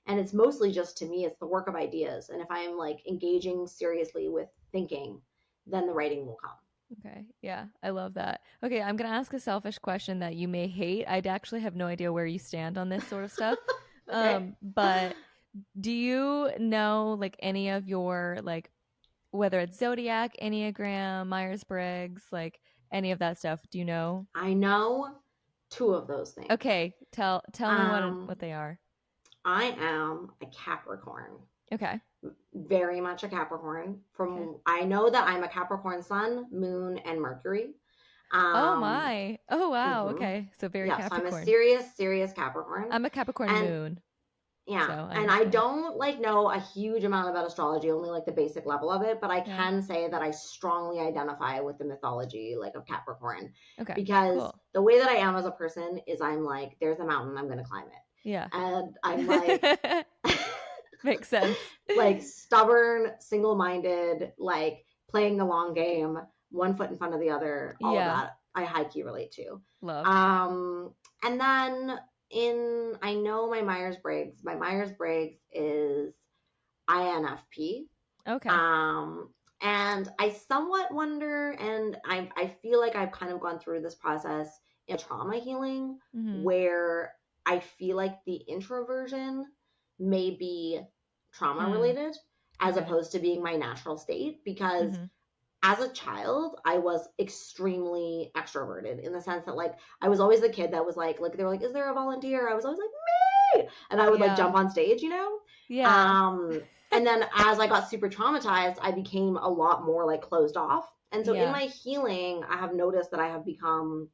And it's mostly just, to me, it's the work of ideas. And if I'm, like, engaging seriously with thinking, then the writing will come. Okay. Yeah. I love that. Okay. I'm going to ask a selfish question that you may hate. I actually have no idea where you stand on this sort of stuff. Okay. But do you know, like, any of your, like, whether it's Zodiac, Enneagram, Myers-Briggs, like, any of that stuff? Do you know? I know 2 of those things. Okay. Tell me what they are. I am a Capricorn. Okay. Very much a Capricorn. I know that I'm a Capricorn sun, moon, and Mercury. Oh my. Oh wow. Mm-hmm. Okay. So very Capricorn. So I'm a serious Capricorn. I'm a Capricorn moon. Yeah. So I don't, like, know a huge amount about astrology, only, like, the basic level of it, but I can say that I strongly identify with the mythology, like, of Capricorn. Okay. Because the way that I am as a person is, I'm like, there's a mountain, I'm going to climb it. Yeah. And I'm like, makes sense. Like, stubborn, single-minded, like, playing the long game, one foot in front of the other, all of that I high-key relate to. Love. And then I know my Myers-Briggs. My Myers-Briggs is INFP. Okay. And I somewhat wonder, and I feel like I've kind of gone through this process in trauma healing, where I feel like the introversion may be trauma related as opposed to being my natural state, because as a child, I was extremely extroverted in the sense that, like, I was always the kid that was like they were like, is there a volunteer? I was always like, me! And I would like jump on stage, Yeah. And then as I got super traumatized, I became a lot more, like, closed off. And so in my healing, I have noticed that I have become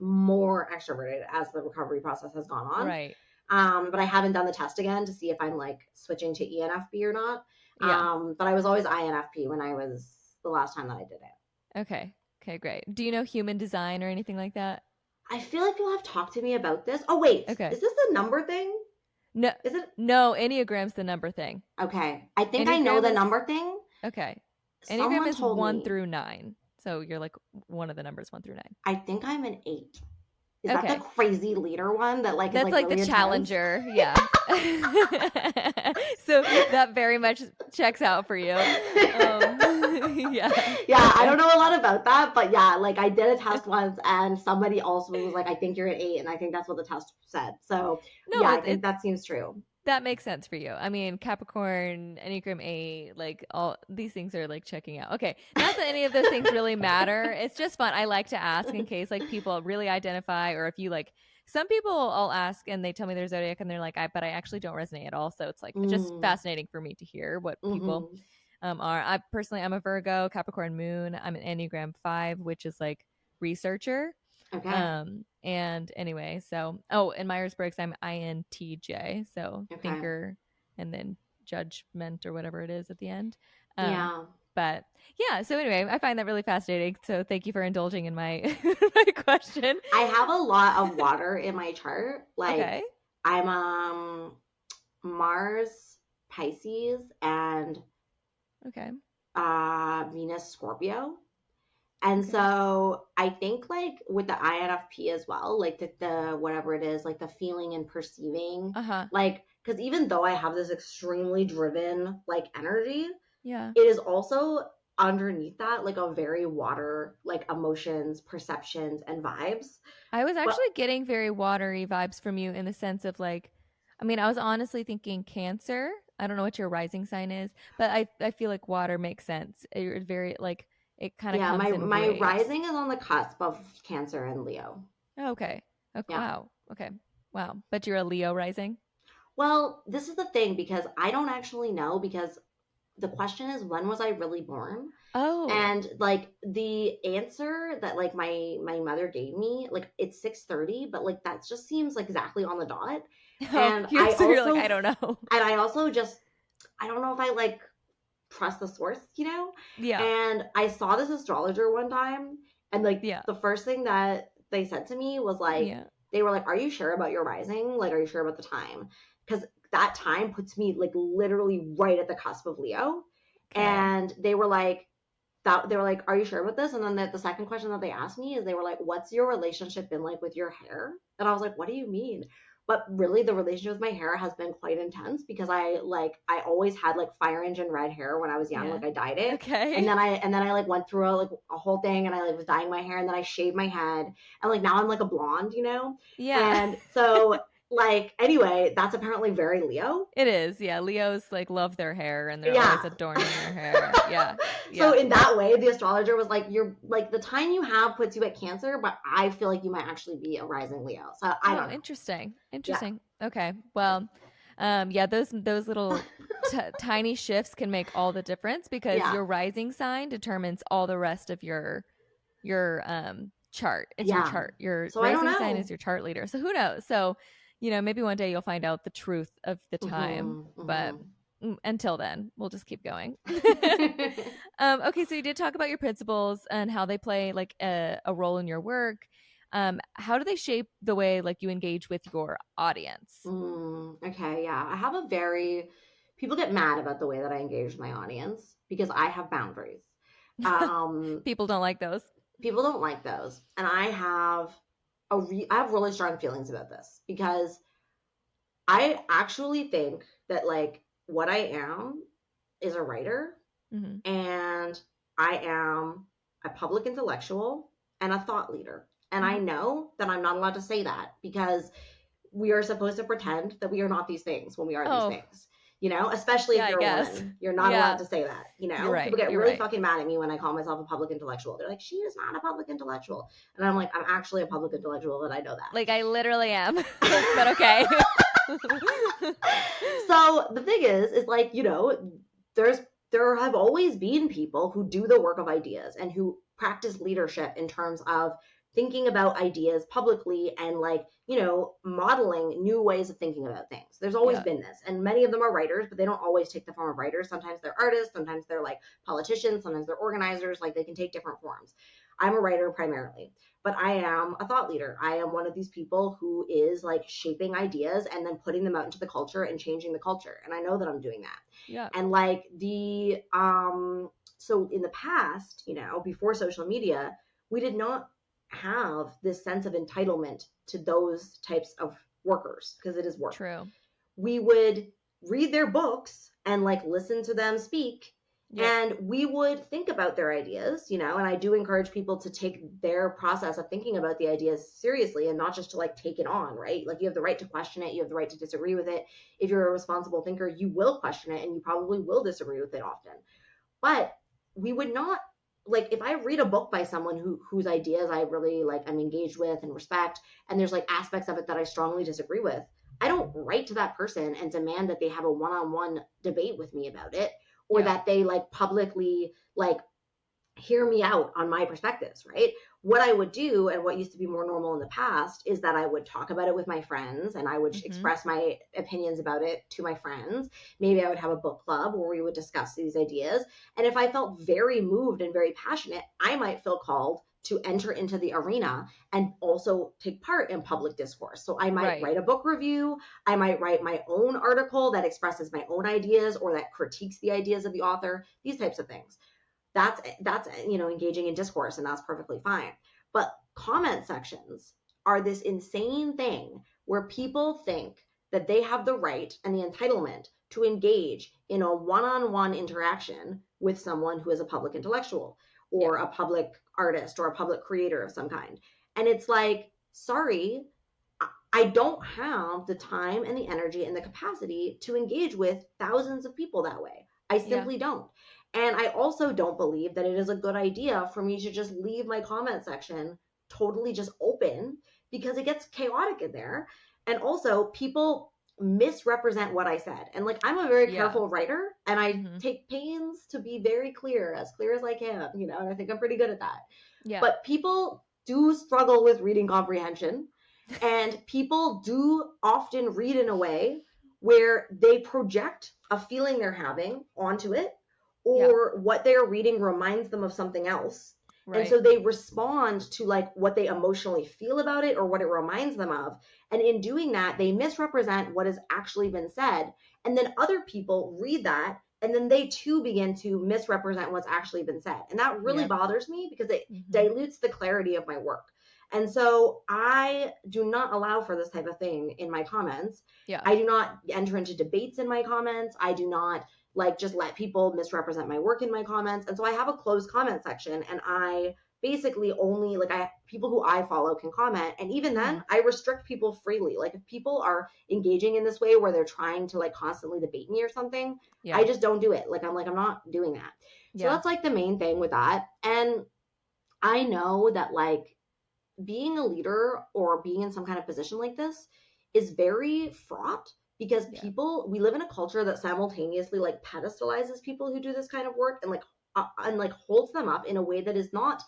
more extroverted as the recovery process has gone on. Right. But I haven't done the test again to see if I'm, like, switching to ENFP or not. But I was always INFP when I was the last time that I did it. Okay, great. Do you know human design or anything like that? I feel like people have talked to me about this. Oh, wait. Okay. Is this the number thing? No. Is it? No, Enneagram's the number thing. Okay. I think I know the number thing. Okay. Enneagram is 1 through 9. So you're, like, one of the numbers 1 through 9. I think I'm an 8. Is that the crazy leader one that, like, that's is, like, really the intense? Challenger? Yeah. So that very much checks out for you. Yeah. I don't know a lot about that, but like, I did a test once, and somebody also was like, I think you're an 8, and I think that's what the test said. So I think that seems true. That makes sense for you. I mean, Capricorn, Enneagram 8, like, all these things are, like, checking out. Okay. Not that any of those things really matter. It's just fun. I like to ask in case, like, people really identify, or if you, like, some people I'll ask and they tell me their Zodiac and they're like, but I actually don't resonate at all. So it's, like, just fascinating for me to hear what people are. I'm a Virgo, Capricorn moon. I'm an Enneagram 5, which is, like, researcher. Okay. And anyway, so, in Myers-Briggs, I'm INTJ, so Okay. thinker and then judgment or whatever it is at the end. Yeah. But yeah, so anyway, I find that really fascinating. So thank you for indulging in my my question. I have a lot of water in my chart. Like Okay. I'm Mars Pisces and Okay. Venus Scorpio. And Okay. so I think like with the INFP as well, like the whatever it is, like the feeling and perceiving, Uh-huh. like because even though I have this extremely driven like energy, Yeah. it is also underneath that like a very water like emotions, perceptions, and vibes. I was But actually getting very watery vibes from you in the sense of like, I mean, I was honestly thinking Cancer. I don't know what your rising sign is, but I feel like water makes sense. You're very like it kind of yeah, comes in my waves. rising is on the cusp of Cancer and Leo. Oh, okay. Okay. Yeah. Wow. Okay. Wow. But you're a Leo rising? Well, this is the thing because I don't actually know because the question is when was I really born? Oh. And like the answer that like my mother gave me, like it's 6:30, but like that just seems like exactly on the dot. Oh, And so you're like, I don't know. I also just I don't know if I like trust the source, you know? Yeah. And I saw this astrologer one time and like Yeah. the first thing that they said to me was like Yeah. they were like, "Are you sure about your rising? Like are you sure about the time?" Cuz that time puts me like literally right at the cusp of Leo. Okay. And they were like that they were like, "Are you sure about this?" And then the second question that they asked me is they were like, "What's your relationship been like with your hair?" And I was like, "What do you mean?" But really, the relationship with my hair has been quite intense because I always had like fire engine red hair when I was young, Yeah. like I dyed it, Okay. and then I like went through a whole thing, and I like was dyeing my hair, and then I shaved my head, and like now I'm like a blonde, you know, Yeah. and so like anyway, that's apparently very Leo. It is. Yeah. Leos like love their hair and they're Yeah. always adorning their hair. Yeah. So Yeah. in that way, the astrologer was like, "You're like the time you have puts you at Cancer, but I feel like you might actually be a rising Leo." So I Oh, don't know. interesting. Yeah, Interesting. Okay. Well, yeah, those little tiny shifts can make all the difference because yeah, your rising sign determines all the rest of your chart. It's your yeah. chart. Your So I don't rising sign is know. your chart leader. So who knows? So, maybe one day you'll find out the truth of the time, Hmm. but Hmm. until then, we'll just keep going. Okay, so you did talk about your principles and how they play like a role in your work. How do they shape the way like you engage with your audience? Okay, yeah. I have a very people get mad about the way that I engage with my audience because I have boundaries. Um, People don't like those. People don't like those, and I have really strong feelings about this because I actually think that like what I am is a writer Hmm. and I am a public intellectual and a thought leader. And I Hmm. know that I'm not allowed to say that because we are supposed to pretend that we are not these things when we are these Oh, things. You know, especially yeah, if I you're a guess. woman, you're not allowed Yeah, to say that. You you're know, right. people get You're really right. fucking mad at me when I call myself a public intellectual. They're like, she is not a public intellectual. And I'm like, I'm actually a public intellectual, and I know that. Like I literally am. But okay. So the thing is like, there's there have always been people who do the work of ideas and who practice leadership in terms of thinking about ideas publicly and like, modeling new ways of thinking about things. There's always Yeah. been this. And many of them are writers, but they don't always take the form of writers. Sometimes they're artists, sometimes they're like politicians, sometimes they're organizers, like they can take different forms. I'm a writer primarily, but I am a thought leader. I am one of these people who is like shaping ideas and then putting them out into the culture and changing the culture. And I know that I'm doing that. Yeah. And like so in the past, before social media, we did not have this sense of entitlement to those types of workers because it is work. True. We would read their books and like listen to them speak, Yep. and we would think about their ideas, and I do encourage people to take their process of thinking about the ideas seriously and not just to like take it on, right? Like you have the right to question it, you have the right to disagree with it. If you're a responsible thinker, you will question it and you probably will disagree with it often. But we would not, like, if I read a book by someone whose ideas I really like I'm engaged with and respect, and there's like aspects of it that I strongly disagree with, I don't write to that person and demand that they have a one-on-one debate with me about it, or Yeah. that they like publicly like hear me out on my perspectives, right? What I would do, and what used to be more normal in the past, is that I would talk about it with my friends and I would express my opinions about it to my friends. Maybe I would have a book club where we would discuss these ideas. And if I felt very moved and very passionate, I might feel called to enter into the arena and also take part in public discourse. So I might write a book review. I might write my own article that expresses my own ideas or that critiques the ideas of the author, these types of things. That's engaging in discourse, and that's perfectly fine. But comment sections are this insane thing where people think that they have the right and the entitlement to engage in a one-on-one interaction with someone who is a public intellectual or a public artist or a public creator of some kind. And it's like, sorry, I don't have the time and the energy and the capacity to engage with thousands of people that way. I simply don't. And I also don't believe that it is a good idea for me to just leave my comment section totally just open, because it gets chaotic in there. And also, people misrepresent what I said. And like, I'm a very careful writer, and I take pains to be very clear as I can, and I think I'm pretty good at that. Yeah. But people do struggle with reading comprehension, and people do often read in a way where they project a feeling they're having onto it, or what they're reading reminds them of something else. Right. And so they respond to like what they emotionally feel about it or what it reminds them of. And in doing that, they misrepresent what has actually been said. And then other people read that, and then they too begin to misrepresent what's actually been said. And that really bothers me, because it dilutes the clarity of my work. And so I do not allow for this type of thing in my comments. Yeah. I do not enter into debates in my comments. I do not just let people misrepresent my work in my comments. And so I have a closed comment section, and I basically only people who I follow can comment. And even then I restrict people freely. Like, if people are engaging in this way where they're trying to constantly debate me or something, I just don't do it. I'm not doing that. So that's the main thing with that. And I know that being a leader or being in some kind of position like this is very fraught, because we live in a culture that simultaneously pedestalizes people who do this kind of work and holds them up in a way that is not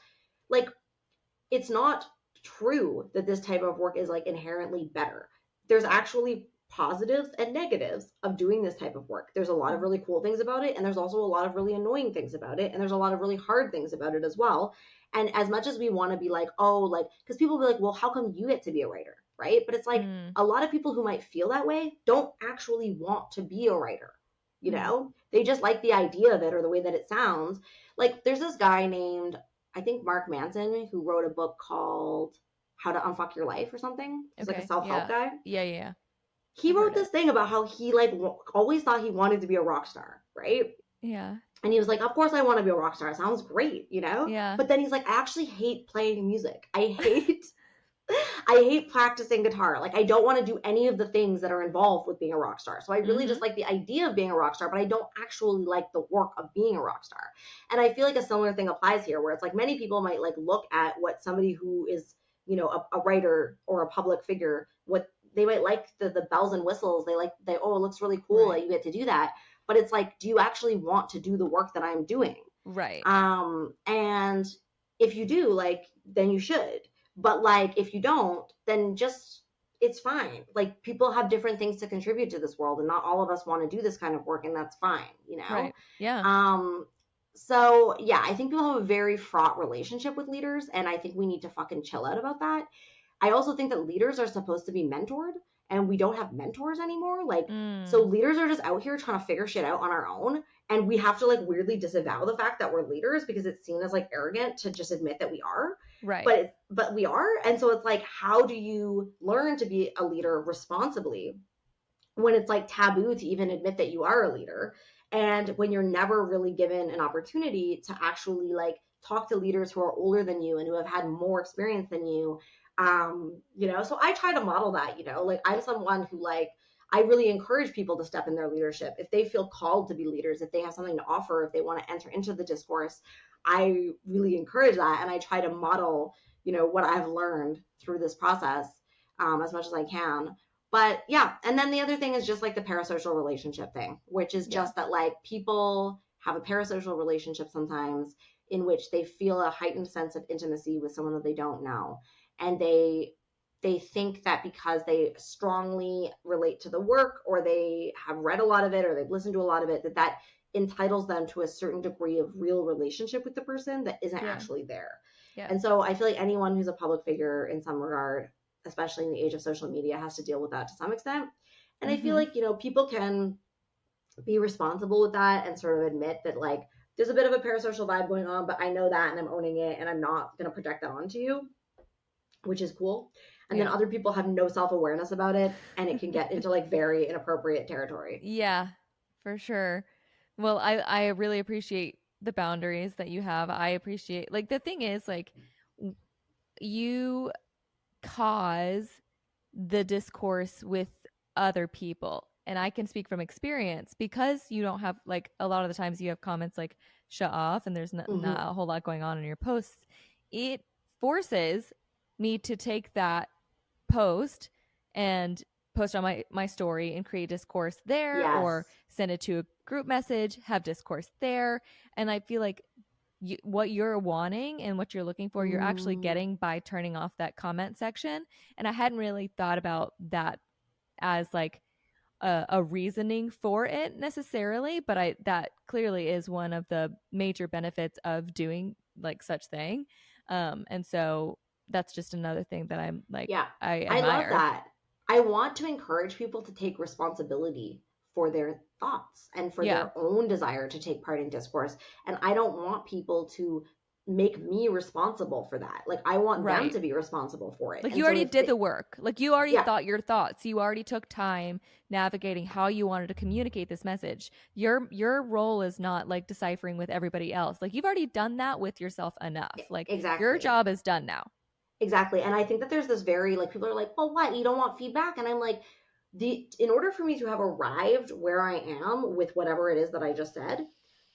it's not true that this type of work is inherently better. There's actually positives and negatives of doing this type of work. There's a lot of really cool things about it, and there's also a lot of really annoying things about it, and there's a lot of really hard things about it as well. And as much as we want to be because people will be well, how come you get to be a writer? Right? But it's a lot of people who might feel that way don't actually want to be a writer. They just like the idea of it or the way that it sounds. There's this guy named, I think, Mark Manson, who wrote a book called How to Unfuck Your Life or something. He's a self-help guy. Yeah. He wrote this thing about how he always thought he wanted to be a rock star, right? Yeah. And he was of course I want to be a rock star. It sounds great, Yeah. But then he's I actually hate playing music. I hate practicing guitar. I don't want to do any of the things that are involved with being a rock star. So I really just like the idea of being a rock star, but I don't actually like the work of being a rock star. And I feel a similar thing applies here, where it's many people might look at what somebody who is, a writer or a public figure, what they might like the bells and whistles. It looks really cool that you get to do that. But it's do you actually want to do the work that I'm doing? Right. And if you do, then you should. But if you don't, then just, it's fine. People have different things to contribute to this world, and not all of us want to do this kind of work, and that's fine, Right. Yeah. So yeah, I think people have a very fraught relationship with leaders, and I think we need to fucking chill out about that. I also think that leaders are supposed to be mentored, and we don't have mentors anymore. So leaders are just out here trying to figure shit out on our own. And we have to weirdly disavow the fact that we're leaders, because it's seen as arrogant to just admit that we are. Right. But we are. And so it's how do you learn to be a leader responsibly when it's taboo to even admit that you are a leader? And when you're never really given an opportunity to actually talk to leaders who are older than you and who have had more experience than you. So I try to model that, I'm someone who I really encourage people to step in their leadership. If they feel called to be leaders, if they have something to offer, if they want to enter into the discourse, I really encourage that. And I try to model, what I've learned through this process, as much as I can. But yeah. And then the other thing is just the parasocial relationship thing, which is just that people have a parasocial relationship sometimes. in which they feel a heightened sense of intimacy with someone that they don't know. And they think that because they strongly relate to the work, or they have read a lot of it, or they've listened to a lot of it, that entitles them to a certain degree of real relationship with the person that isn't actually there. Yeah. And so I feel like anyone who's a public figure in some regard, especially in the age of social media, has to deal with that to some extent. And I feel like, people can be responsible with that and sort of admit that, like, there's a bit of a parasocial vibe going on, but I know that and I'm owning it and I'm not going to project that onto you, which is cool. And then other people have no self-awareness about it, and it can get into like very inappropriate territory. Yeah, for sure. Well, I really appreciate the boundaries that you have. I appreciate, like, the thing is, like, you cause the discourse with other people. And I can speak from experience, because you don't have, like, a lot of the times you have comments like shut off and there's not a whole lot going on in your posts. It forces me to take that post and post on my story and create discourse there, or send it to a group message, have discourse there. And I feel like what you're wanting and what you're looking for, you're actually getting by turning off that comment section. And I hadn't really thought about that as like a reasoning for it necessarily, but that clearly is one of the major benefits of doing like such thing. And so that's just another thing that I'm like, I admire. I love that. I want to encourage people to take responsibility for their thoughts and for their own desire to take part in discourse. And I don't want people to make me responsible for that. Like, I want them to be responsible for it. Like, and you already did the work. Like, you already thought your thoughts. You already took time navigating how you wanted to communicate this message. Your role is not like deciphering with everybody else. Like, you've already done that with yourself enough. Like, your job is done now. Exactly. And I think that there's this very, like, people are like, well, what? You don't want feedback? And I'm like, in order for me to have arrived where I am with whatever it is that I just said,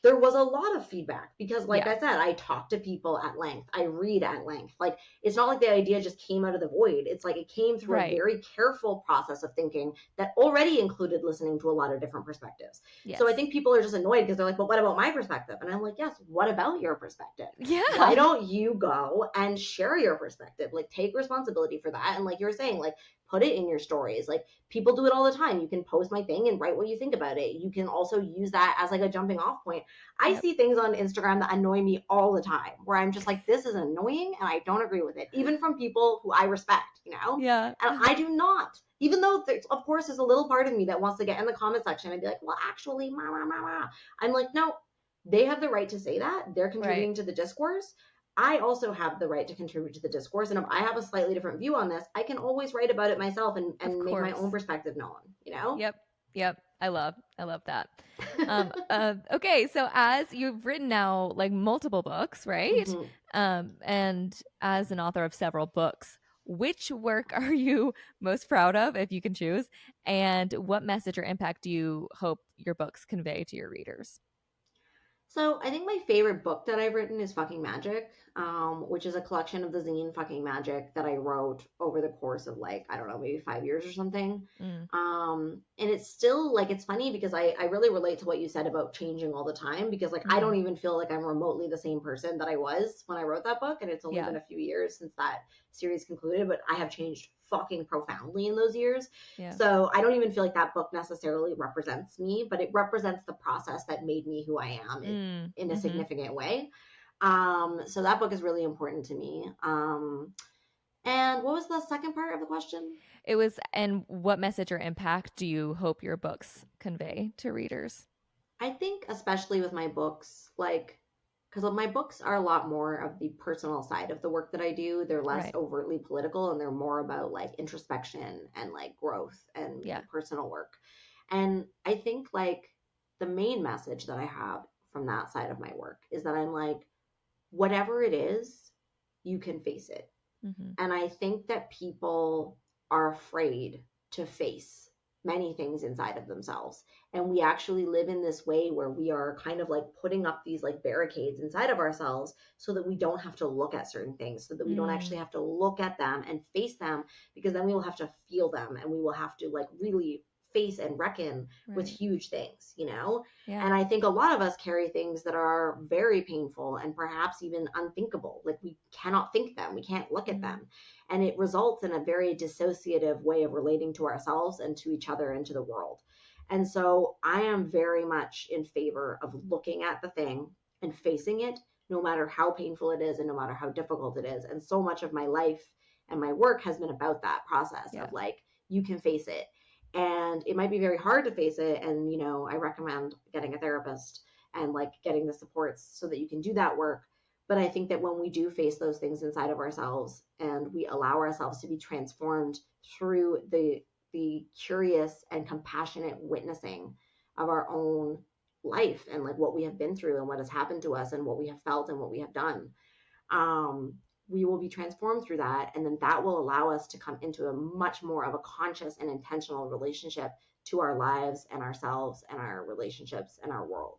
there was a lot of feedback, because like I said, I talk to people at length. I read at length. Like, it's not like the idea just came out of the void. It's like it came through a very careful process of thinking that already included listening to a lot of different perspectives. Yes. So I think people are just annoyed because they're like, well, what about my perspective? And I'm like, yes, what about your perspective? Yeah. Why don't you go and share your perspective? Like, take responsibility for that. And like you were saying, like, put it in your stories. Like, people do it all the time. You can post my thing and write what you think about it. You can also use that as like a jumping off point. I see things on Instagram that annoy me all the time, where I'm just like, this is annoying and I don't agree with it, even from people who I respect, Yeah. And I do not, even though there's, of course, there's a little part of me that wants to get in the comment section and be like, well, actually, I'm like, no, they have the right to say that. They're contributing to the discourse. I also have the right to contribute to the discourse. And if I have a slightly different view on this, I can always write about it myself and make my own perspective known, Yep. I love that. Okay. So as you've written now, like, multiple books, right? And as an author of several books, which work are you most proud of, if you can choose? And what message or impact do you hope your books convey to your readers? So I think my favorite book that I've written is Fucking Magic, which is a collection of the zine Fucking Magic that I wrote over the course of, like, I don't know, maybe 5 years or something. And it's still, like, it's funny because I really relate to what you said about changing all the time, because like I don't even feel like I'm remotely the same person that I was when I wrote that book. And it's only been a few years since that series concluded, but I have changed fucking profoundly in those years. So I don't even feel like that book necessarily represents me, but it represents the process that made me who I am in a significant way. So that book is really important to me. And what was the second part of the question? It was, and what message or impact do you hope your books convey to readers? I think especially with my books, like, because my books are a lot more of the personal side of the work that I do. They're less overtly political, and they're more about like introspection and like growth and personal work. And I think like the main message that I have from that side of my work is that I'm like, whatever it is, you can face it. And I think that people are afraid to face many things inside of themselves. And we actually live in this way where we are kind of like putting up these like barricades inside of ourselves so that we don't have to look at certain things, so that we don't actually have to look at them and face them, because then we will have to feel them and we will have to like really face and reckon with Right. huge things, you know? Yeah. And I think a lot of us carry things that are very painful and perhaps even unthinkable. Like we cannot think them, we can't look at them. And it results in a very dissociative way of relating to ourselves and to each other and to the world. And so I am very much in favor of looking at the thing and facing it, no matter how painful it is and no matter how difficult it is. And so much of my life and my work has been about that process Yeah. of like, you can face it. And it might be very hard to face it. And, you know, I recommend getting a therapist and like getting the supports so that you can do that work. But I think that when we do face those things inside of ourselves and we allow ourselves to be transformed through the curious and compassionate witnessing of our own life and like what we have been through and what has happened to us and what we have felt and what we have done, we will be transformed through that. And then that will allow us to come into a much more of a conscious and intentional relationship to our lives and ourselves and our relationships and our world.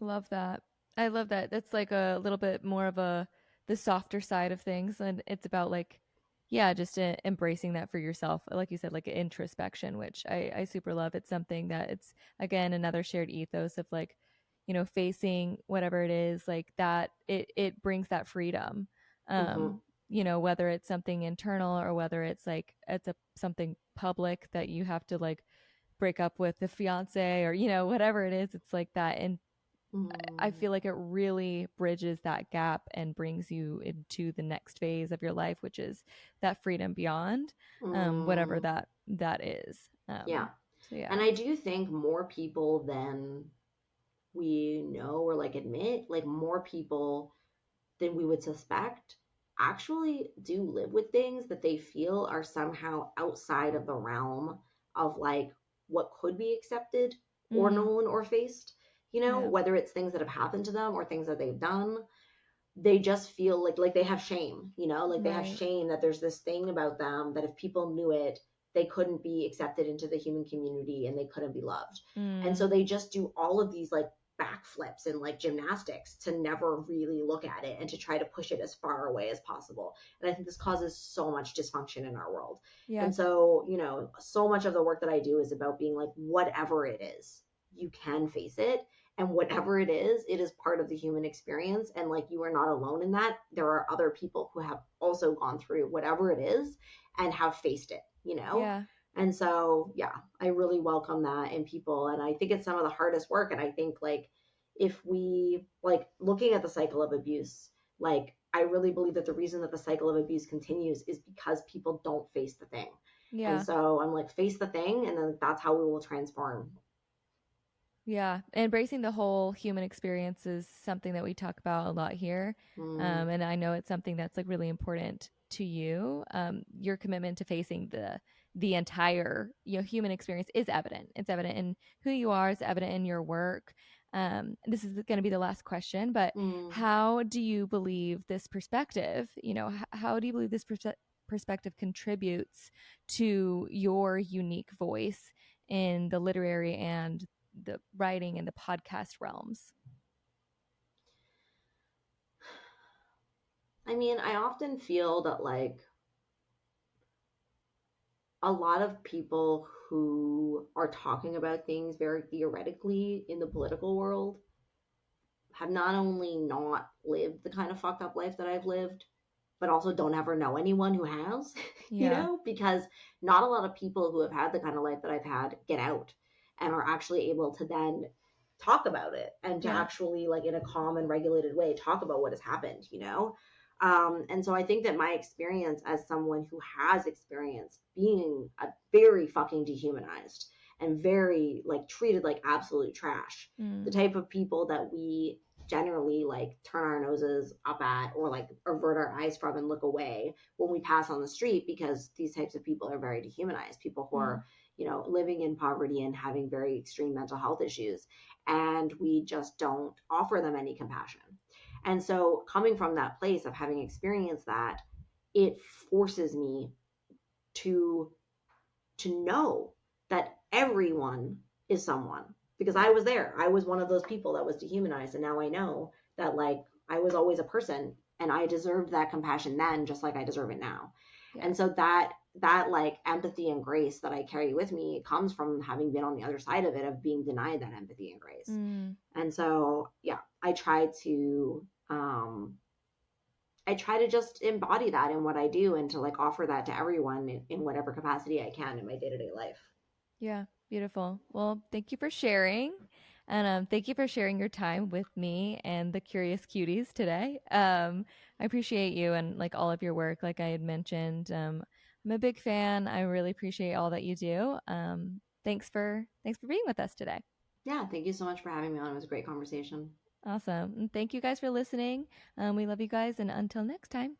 Love that. I love that. That's like a little bit more of the softer side of things, and it's about like, yeah, just embracing that for yourself. Like you said, like introspection, which I super love. It's something that it's again another shared ethos of like, facing whatever it is like that. It brings that freedom. Mm-hmm. Whether it's something internal or whether it's like it's something public that you have to like break up with the fiance or whatever it is. It's like that and I Mm. feel like it really bridges that gap and brings you into the next phase of your life, which is that freedom beyond, whatever Mm. that is. Yeah. So yeah, And I do think more people than we know or like admit, like more people than we would suspect actually do live with things that they feel are somehow outside of the realm of like what could be accepted or mm, known or faced, you know, yeah, whether it's things that have happened to them or things that they've done. They just feel like they have shame, you know, like they have right, shame that there's this thing about them that if people knew it, they couldn't be accepted into the human community and they couldn't be loved. And mm, so they just do all of these like backflips and like gymnastics to never really look at it and to try to push it as far away as possible. And I think this causes so much dysfunction in our world. yeah, And so, you know, so much of the work that I do is about being like, whatever it is, you can face it, and whatever it is part of the human experience, and like you are not alone in that. There are other people who have also gone through whatever it is and have faced it, you know. yeah, And so yeah, I really welcome that in people, and I think it's some of the hardest work. And I think like if we like looking at the cycle of abuse, like I really believe that the reason that the cycle of abuse continues is because people don't face the thing. And yeah. so I'm like, face the thing, and then that's how we will transform. Yeah, embracing the whole human experience is something that we talk about a lot here, Mm, and I know it's something that's like really important to you. Your commitment to facing the entire human experience is evident. It's evident in who you are. It's evident in your work. This is going to be the last question, but mm. how do you believe this perspective? How do you believe this perspective contributes to your unique voice in the literary and the writing and the podcast realms? I mean, I often feel that like a lot of people who are talking about things very theoretically in the political world have not only not lived the kind of fucked up life that I've lived, but also don't ever know anyone who has, you Yeah, know, because not a lot of people who have had the kind of life that I've had get out and are actually able to then talk about it and to yeah, actually like in a calm and regulated way talk about what has happened, you know. And so I think that my experience as someone who has experienced being a very fucking dehumanized and very like treated like absolute trash, the mm, type of people that we generally like turn our noses up at or like avert our eyes from and look away when we pass on the street, because these types of people are very dehumanized, people who mm, are, you know, living in poverty and having very extreme mental health issues, and we just don't offer them any compassion. And so coming from that place of having experienced that, it forces me to know that everyone is someone, because I was there. I was one of those people that was dehumanized, and now I know that like I was always a person and I deserved that compassion then just like I deserve it now. yeah, And so that that like empathy and grace that I carry with me comes from having been on the other side of it, of being denied that empathy and grace. Mm. And so, yeah, I try to just embody that in what I do and to like offer that to everyone in whatever capacity I can in my day-to-day life. Yeah, beautiful. Well, thank you for sharing. And thank you for sharing your time with me and the Curious Cuties today. I appreciate you and like all of your work. Like I had mentioned, I'm a big fan. I really appreciate all that you do. Thanks for being with us today. Yeah, thank you so much for having me on. It was a great conversation. Awesome. And thank you guys for listening. We love you guys. And until next time.